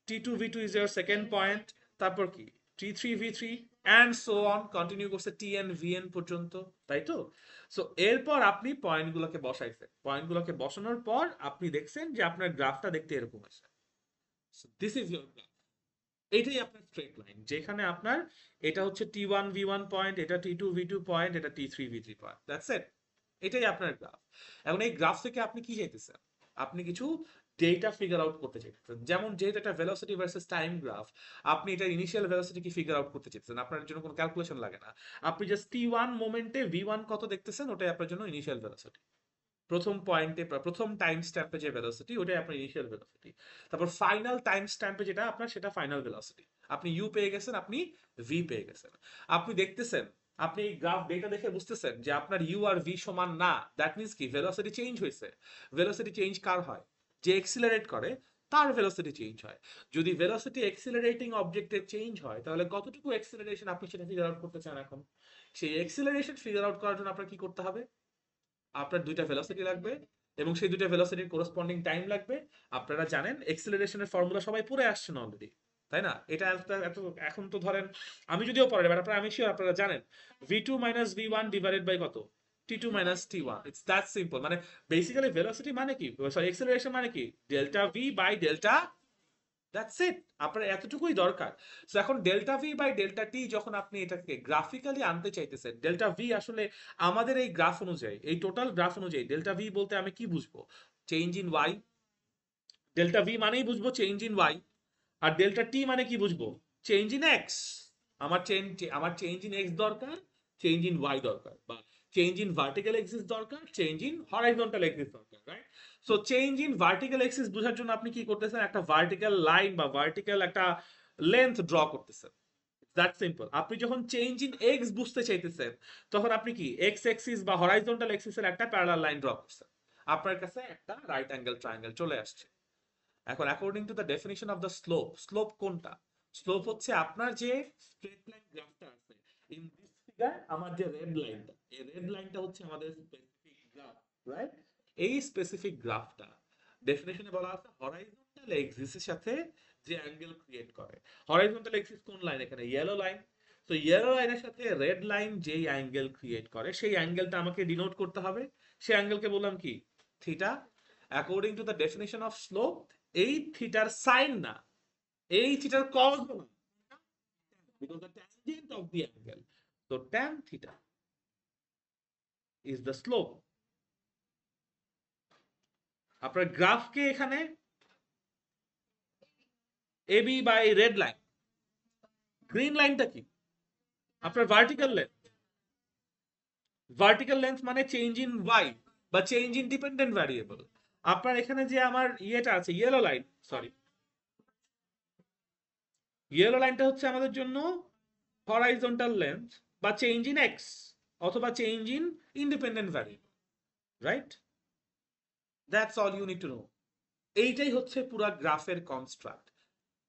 T two V two is your second point. তারপর কি? T three V three and so on, continue করছে টি এন ভি এন পর্যন্ত, তাই তো? সো এরপর আপনি পয়েন্টগুলোকে বসাইছেন, পয়েন্টগুলোকে বসানোর পর আপনি দেখছেন যে আপনার গ্রাফটা দেখতে এরকম আছে। So this is your graph. এটাই আপনার স্ট্রেট লাইন, যেখানে আপনার এটা হচ্ছে টি ওয়ান ভি ওয়ান পয়েন্ট, এটা টি টু ভি টু পয়েন্ট, এটা টি three V three point, that's it. এটাই আপনার গ্রাফ। এখন এই গ্রাফ থেকে আপনি কি চাইতেছেন? আপনি কিছু ডেটা ফিগার আউট করতে চাইতেছেন। যেমন যেহেতু এটা ভেলোসিটি ভার্সেস টাইম গ্রাফ, আপনি এটা ইনিশিয়াল ভেলোসিটি কি ফিগার আউট করতে চাইতেছেন। আপনার জন্য কোনো ক্যালকুলেশন লাগে না, আপনি জাস্ট টি ওয়ান মোমেন্টে ভি ওয়ান কত দেখতেছেন, ওটাই আপনার জন্য ইনিশিয়াল ভেলোসিটি। প্রথম পয়েন্টে, প্রথম টাইম স্ট্যাম্পে যে ভেলোসিটি, ওটাই আপনার ইনিশিয়াল ভেলোসিটি। তারপর ফাইনাল টাইম স্ট্যাম্পে যেটা আপনার, সেটা ফাইনাল ভেলোসিটি। আপনি ইউ পেয়ে গেছেন, আপনি ভি পেয়ে গেছেন। আপনি দেখতেছেন, আপনি এই গ্রাফ ডেটা দেখে বুঝতেছেন যে আপনার ইউ আর ভি সমান না। দ্যাট মিন্স কি? ভেলোসিটি চেঞ্জ হয়েছে। ভেলোসিটি চেঞ্জ কার হয়? যে এক্সিলারেট করে, তার ভেলোসিটি চেঞ্জ হয়। যদি ভেলোসিটি এক্সিলারেটিং অবজেক্টের চেঞ্জ হয়, তাহলে কতটুকু এক্সিলারেশন আপনি সেটা ফিগার আউট করতে চান এখন। সেই এক্সিলারেশন ফিগার আউট করার জন্য আপনার কি করতে হবে? আপনার দুইটা ভেলোসিটি লাগবে, এবং সেই দুইটা ভেলোসিটির কোরসপন্ডিং টাইম লাগবে। আপনারা জানেন এক্সিলারেশনের ফর্মুলা সবাই পড়ে আসছেন অলরেডি, তাই না? এটা এখন তো ধরেন আমি যদিও পড়ে, এবার আপনারা, আমি শিওর আপনারা জানেন V two minus V one divided by কত? T two minus T one. It's that simple. মানে বেসিক্যালি ভেলোসিটি মানে কি, সরি এক্সিলারেশন মানে কি? Delta V by delta, that's it. আপনার এতটুকুই দরকার। সো এখন delta V by delta T যখন আপনি এটাকে গ্রাফিক্যালি আনতে চাইতেছেন, ডেল্টা ভি আসলে আমাদের এই গ্রাফ অনুযায়ী, এই টোটাল গ্রাফ অনুযায়ী ডেল্টা ভি বলতে আমি কি বুঝবো? Change in Y. Delta V মানেই বুঝবো চেঞ্জ ইন ওয়াই। আর ডেল্টা টি মানে কি বুঝবো? Change in X. আমার চেঞ্জ ইন এক্স দরকার, চেঞ্জ ইন ওয়াই দরকার, বা চেঞ্জ ইন ভার্টিক্যাল এক্সিস দরকার, চেঞ্জ ইন হরাইজন্টাল এক্সিস দরকার, right? So change in vertical axis বোঝার জন্য আপনি কি করতেছেন? একটা ভার্টিক্যাল লাইন বা ভার্টিক্যাল একটা লেন্থ ড্র করতেছেন। That simple. আপনি যখন চেঞ্জ ইন এক্স বুঝতে চাইতেছেন, তখন আপনি কি এক্স এক্সিস বা হরাইজন্টাল এক্সিসের একটা প্যারালাল লাইন ড্র করছেন। আপনার কাছে একটা রাইট অ্যাঙ্গেল ট্রায়াঙ্গেল চলে আসছে। এখন according to the definition of the slope, slope কোনটা? স্লোপ হচ্ছে আপনার যে স্ট্রেট লাইন গ্রাফটা আছে, ইন দিস ফিগার আমার যে রেড লাইনটা, এই রেড লাইনটা হচ্ছে আমাদের স্পেসিফিক গ্রাফ, রাইট? এই স্পেসিফিক গ্রাফটা ডেফিনেশনে বলা আছে হরাইজন্টাল এক্সিসের সাথে যে অ্যাঙ্গেল ক্রিয়েট করে। হরাইজন্টাল এক্সিস কোন লাইন? এখানে ইয়েলো লাইন। তো ইয়েলো লাইনের সাথে রেড লাইন যেই অ্যাঙ্গেল ক্রিয়েট করে সেই অ্যাঙ্গেলটা আমাকে ডিনোট করতে হবে। সেই অ্যাঙ্গেলকে বললাম কি? Theta. According to the definition of slope, এই থিটার সাইন না, এই থিটার কজ না, because the tangent of the angle. তো tan theta is the slope. আপনার গ্রাফকে এখানে AB by red line, green লাইনটা কি? আপনার ভার্টিক্যাল লেন্থ। ভার্টিক্যাল লেন্থ মানে চেঞ্জ ইন ওয়াই বা চেঞ্জ ইন ডিপেন্ডেন্ট ভ্যারিয়েবল। আপনার এখানে যে আমার ইয়েটা আছে ইয়েলো লাইন, সরি, ইয়েলো লাইনটা হচ্ছে আমাদের জন্য হরাইজন্টাল লেন্থ বা চেঞ্জ ইন এক্স অথবা change in independent variable, right? That's all you need to know. এইটাই হচ্ছে পুরো গ্রাফের কনস্ট্রাক্ট।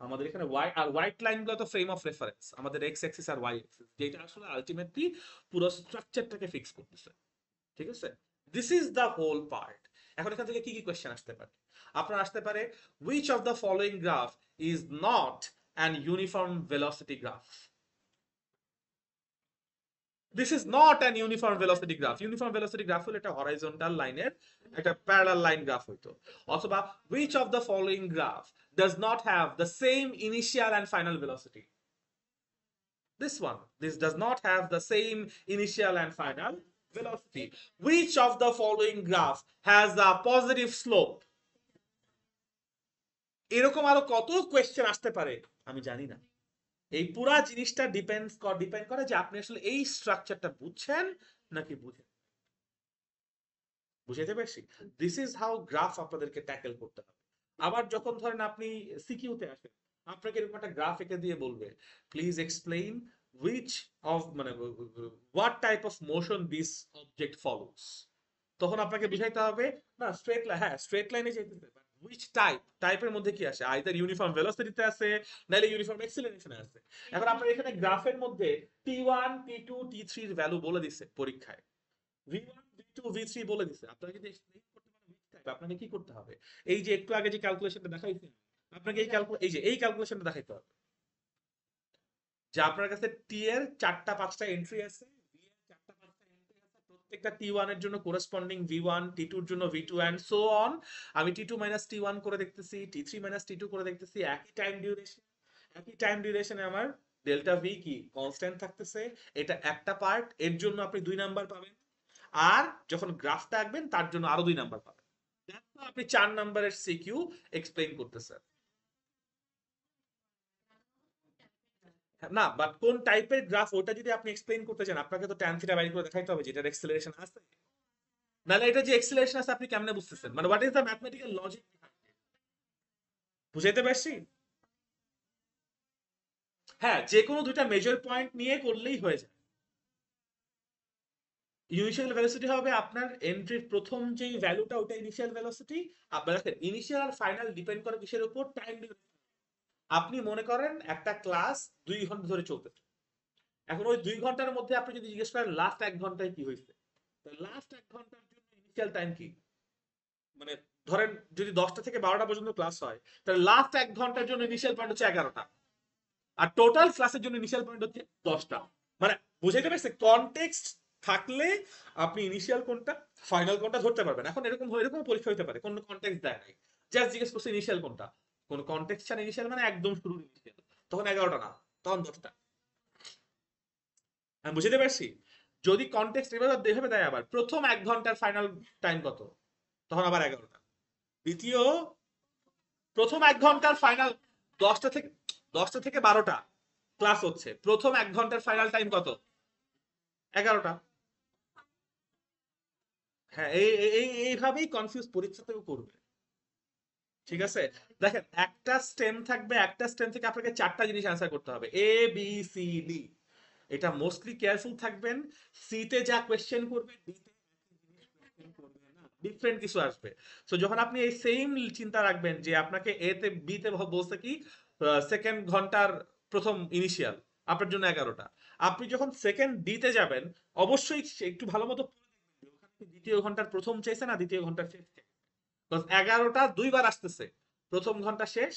আমাদের এখানে ওয়াই আর হোয়াইট লাইনগুলো তো ফ্রেম অফ রেফারেন্স, আমাদের এক্স অ্যাক্সিস আর ওয়াই অ্যাক্সিস, যেটা আসলে আলটিমেটলি পুরো স্ট্রাকচারটাকে ফিক্স করতেছে। ঠিক আছে? This is the whole part. এখন এখান থেকে কি কি কোয়েশ্চেন আসতে পারে? আপনার আসতে পারে, which of the following graph is not an uniform velocity graph? This is not an uniform velocity graph. Uniform velocity graph হলো একটা horizontal লাইনের একটা parallel line graph হইতো। অথবা which of the following graph does not have the same initial and final velocity? This one. This does not have the same initial and final velocity. Which of the following graph has a positive slope? এরকম আরো কত question আসতে পারে আমি জানি না। এই পুরা জিনিসটা ডিপেন্ড করে যে আপনি আসলে এই স্ট্রাকচারটা বুঝছেন নাকি বুঝেন। বুঝাইতে পারছি? দিস ইজ হাউ গ্রাফ আপনাদেরকে ট্যাকেল করতে হবে। আবার যখন ধরেন আপনি সিকিউতে আসেন, আপনাকে এরকম একটা গ্রাফ এঁকে দিয়ে বলবে, প্লিজ এক্সপ্লেইন হুইচ অফ মানে what type of motion this object follows. তখন আপনাকে বুঝাইতে হবে না স্ট্রেট লাইন, হ্যাঁ স্ট্রেট লাইনে যেতেছে, বাট হুইচ টাইপ, টাইপের মধ্যে কি আসে? আইদার ইউনিফর্ম ভেলোসিটিতে আছে নাইলে ইউনিফর্ম এক্সিলারেশনে আছে। এখন আপনার এখানে গ্রাফের মধ্যে টি1 টি2 টি3 এর ভ্যালু বলে দিচ্ছে পরীক্ষায়, V1 V2 V3 বলে দিছে। আপনারা যদি এক্সপ্লেইন করতে পারেন which type, আপনাকে কি করতে হবে? এই যে একটু আগে যে ক্যালকুলেশনটা দেখাইছি, আপনাকে এই ক্যালকুলেশনটা দেখাইতে হবে যে আপনার কাছে টি এর 4টা 5টা এন্ট্রি আছে, ভি এর 4টা 5টা এন্ট্রি আছে, প্রত্যেকটা টি1 এর জন্য করেসপন্ডিং ভি1, টি2 এর জন্য ভি2 এন্ড সো অন। আমি টি2 মাইনাস টি1 করে দেখতেছি, টি3 মাইনাস টি2 করে দেখতেছি, একই টাইম ডিউরেশনে আমার ডেল্টা ভি কি কনস্ট্যান্ট থাকতেছে। এটা একটা পার্ট, এর জন্য আপনি 2 নাম্বার পাবেন। আর যখন গ্রাফটা আঁকবেন তার জন্য আরো 2 নাম্বার পাবেন। আপনি 4 নাম্বারের সিকিউ এক্সপ্লেইন করতেছেন। না, বাট কোন টাইপের গ্রাফ ওটা যদি আপনি এক্সপ্লেইন করতে চান আপনাকে তো ট্যান থিটা বাইর করে দেখাইতে হবে যেটার এক্সেলারেশন আছে। নাহলে এটা যে এক্সেলারেশন আছে আপনি কেমনে বুঝতেছেন? মানে what is the mathematical logic? বুঝাইতে পারছি? হ্যাঁ, যে কোনো দুইটা মেজর পয়েন্ট নিয়ে করলেই হয়ে যায়। ইনিশিয়াল ভেলোসিটি হবে আপনার এন্ট্রির প্রথম যেই ভ্যালুটা, ওটা ইনিশিয়াল ভেলোসিটি। আপনার দেখেন ইনিশিয়াল আর ফাইনাল ডিপেন্ড করে কিসের উপর? Time duration. আপনি মনে করেন একটা ক্লাস 2 ঘন্টা ধরে চলতেছে, এখন ওই 2 ঘন্টার মধ্যে আপনি যদি জিজ্ঞেস করেন লাস্ট 1 ঘন্টায় কি হয়েছে, লাস্ট 1 ঘন্টার জন্য ইনিশিয়াল টাইম কি? মানে ধরেন যদি 10টা থেকে 12টা পর্যন্ত ক্লাস হয়, তাহলে লাস্ট 1 ঘন্টার জন্য ইনিশিয়াল পয়েন্ট হচ্ছে 11টা, আর টোটাল ক্লাসের জন্য ইনিশিয়াল পয়েন্ট হচ্ছে 10টা। মানে বুঝাইতে পারছে? কনটেক্সট থাকলে আপনি ইনিশিয়াল কোনটা ফাইনাল কোনটা ধরতে পারবেন। এখন এরকম পরীক্ষা হতে পারে কোনো কনটেক্সট দেয় নাই, জাস্ট জিজ্ঞেস করছে ইনিশিয়াল কোনটা, কোন কনটেক্সট ছাড়া ইনিশিয়াল মানে একদম শুরুর ইনিশিয়াল, তখন 11টা না, তখন 10টা। আমি বুঝতে পারছি? যদি কনটেক্সট এভাবে দেয়, আবার প্রথম 1 ঘন্টার ফাইনাল টাইম কত, তখন আবার 11টা। দ্বিতীয় প্রথম 1 ঘন্টার ফাইনাল 10টা থেকে 12টা ক্লাস হচ্ছে, প্রথম 1 ঘন্টার ফাইনাল টাইম কত? 11টা। হ্যাঁ, এইভাবেই কনফিউজ পরীক্ষাতেও করবে। ঠিক আছে? দেখেন একটা স্টেম থাকবে, একটা স্টেম থেকে আপনাকে 4টা জিনিস অ্যান্সার করতে হবে, এ বি সি ডি। এটা মোস্টলি কেয়ারফুল থাকবেন। সি তে যা কোয়েশ্চেন করবে ডি তে ডিফারেন্ট কিছু আসবে। সো যখন আপনি এই সেম চিন্তা রাখবেন যে আপনাকে এ তে বি তে বলছে কি সেকেন্ড ঘন্টার প্রথম ইনিশিয়াল আপনার জন্য 11টা, আপনি যখন সেকেন্ড ডি তে যাবেন অবশ্যই একটু ভালো মতো দ্বিতীয় ঘন্টার প্রথম চাইছে না দ্বিতীয় ঘন্টার শেষ চাইছে, 11টা 2বার আসতেছে, প্রথম ঘন্টা শেষ,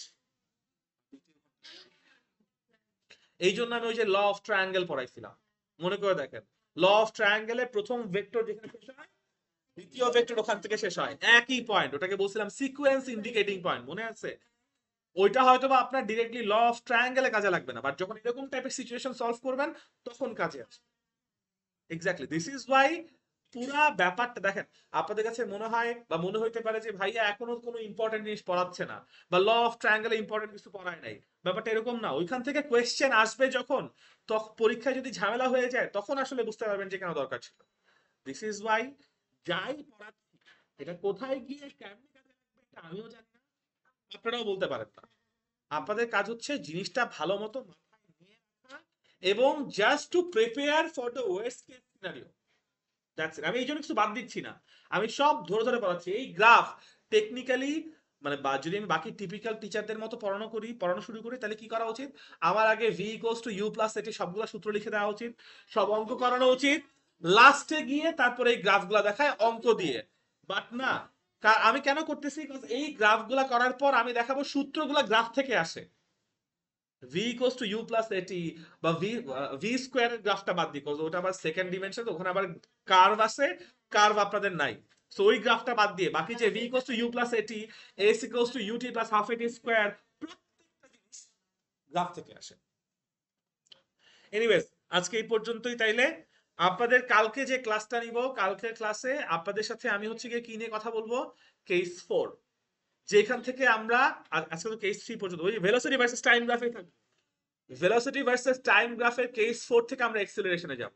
এই জন্য আমি ওই যে ল অফ ট্রায়াঙ্গেল পড়াইছিলাম, মনে করে দেখেন। ল অফ ট্রায়াঙ্গেলে প্রথম ভেক্টর যেখানে শেষ হয়, দ্বিতীয় ভেক্টর ওখান থেকে শেষ হয়, একই পয়েন্ট, ওটাকে বলছিলাম সিকোয়েন্স ইন্ডিকেটিং পয়েন্ট, মনে আছে? ওইটা হয়তো বা আপনার ডিরেক্টলি ল অফ ট্রায়াঙ্গেলে কাজে লাগবে না, বাট যখন এরকম টাইপের সিচুয়েশন সলভ করবেন তখন কাজে আসবে। এক্স্যাক্টলি, দিস ইজ ওয়াই পুরা ব্যাপারটা দেখেন, আপনাদের কাছে মনে হয় বা মনে হইতে পারে যে ভাইয়া এখনো কোনো ইম্পর্টেন্ট জিনিস পড়াচ্ছে না, বা ল অফ ট্রায়াঙ্গেলে ইম্পর্টেন্ট কিছু পড়ায় নাই। ব্যাপারটা এরকম না, ওইখান থেকে কোয়েশ্চেন আসবে যখন, তখন পরীক্ষায় যদি ঝামেলা হয়ে যায় তখন আসলে বুঝতে পারবেন যে কেন দরকার ছিল। দিস ইজ ওয়াই যাই পড়াচ্ছি এটা কোথায় গিয়ে কেমনে কাজে লাগবে এটা আমিও জানি না, আপনারাও বলতে পারেন না। আপনাদের কাজ হচ্ছে জিনিসটা ভালো মতো মাথায় নিয়ে রাখা এবং just to prepare for the worst case scenario, that's it. আমি এই জন্য কিছু বাদ দিচ্ছি না, আমি সব ধরে ধরে পড়াচ্ছি। এই গ্রাফ টেকনিক্যালি মানে যদি আমি বাকি টিপিক্যাল টিচারদের মতো পড়ানো শুরু করি, তাহলে কি করা উচিত? আমার আগে v equals to you plus at সবগুলো সূত্র লিখে দেওয়া উচিত, সব অঙ্ক করানো উচিত, লাস্টে গিয়ে তারপরে এই গ্রাফগুলা দেখায় অঙ্ক দিয়ে। বাট না, আমি কেন করতেছি? Because এই গ্রাফগুলা করার পর আমি দেখাবো সূত্রগুলা গ্রাফ থেকে আসে। V equals to you plus at বা ভি স্কোয়ারের গ্রাফটা বাদ দিই, কারণ ওটা আবার সেকেন্ড ডিমেনশন, ওখানে আবার কার্ভ আছে, কার্ভ আপনাদের নাই। সো ওই গ্রাফটা বাদ দিয়ে বাকি যে V equals to you plus AT, S equals to UT plus half AT square, প্রত্যেকটা জিনিস গ্রাফ থেকে আসে। এনিওয়েজ, আজকে এই পর্যন্তই তাইলে। আপনাদের কালকে যে ক্লাসটা নিব, কালকের ক্লাসে আপনাদের সাথে আমি হচ্ছে গিয়ে কি নিয়ে কথা বলবো? কেস 4, যেখান থেকে আমরা আজকে তো কেস 3 পর্যন্ত, ওই ভেলোসিটি ভার্সেস টাইম গ্রাফে থাকবে। ভেলোসিটি ভার্সেস টাইম গ্রাফের কেস 4 থেকে আমরা এক্সেলারেশনে যাব।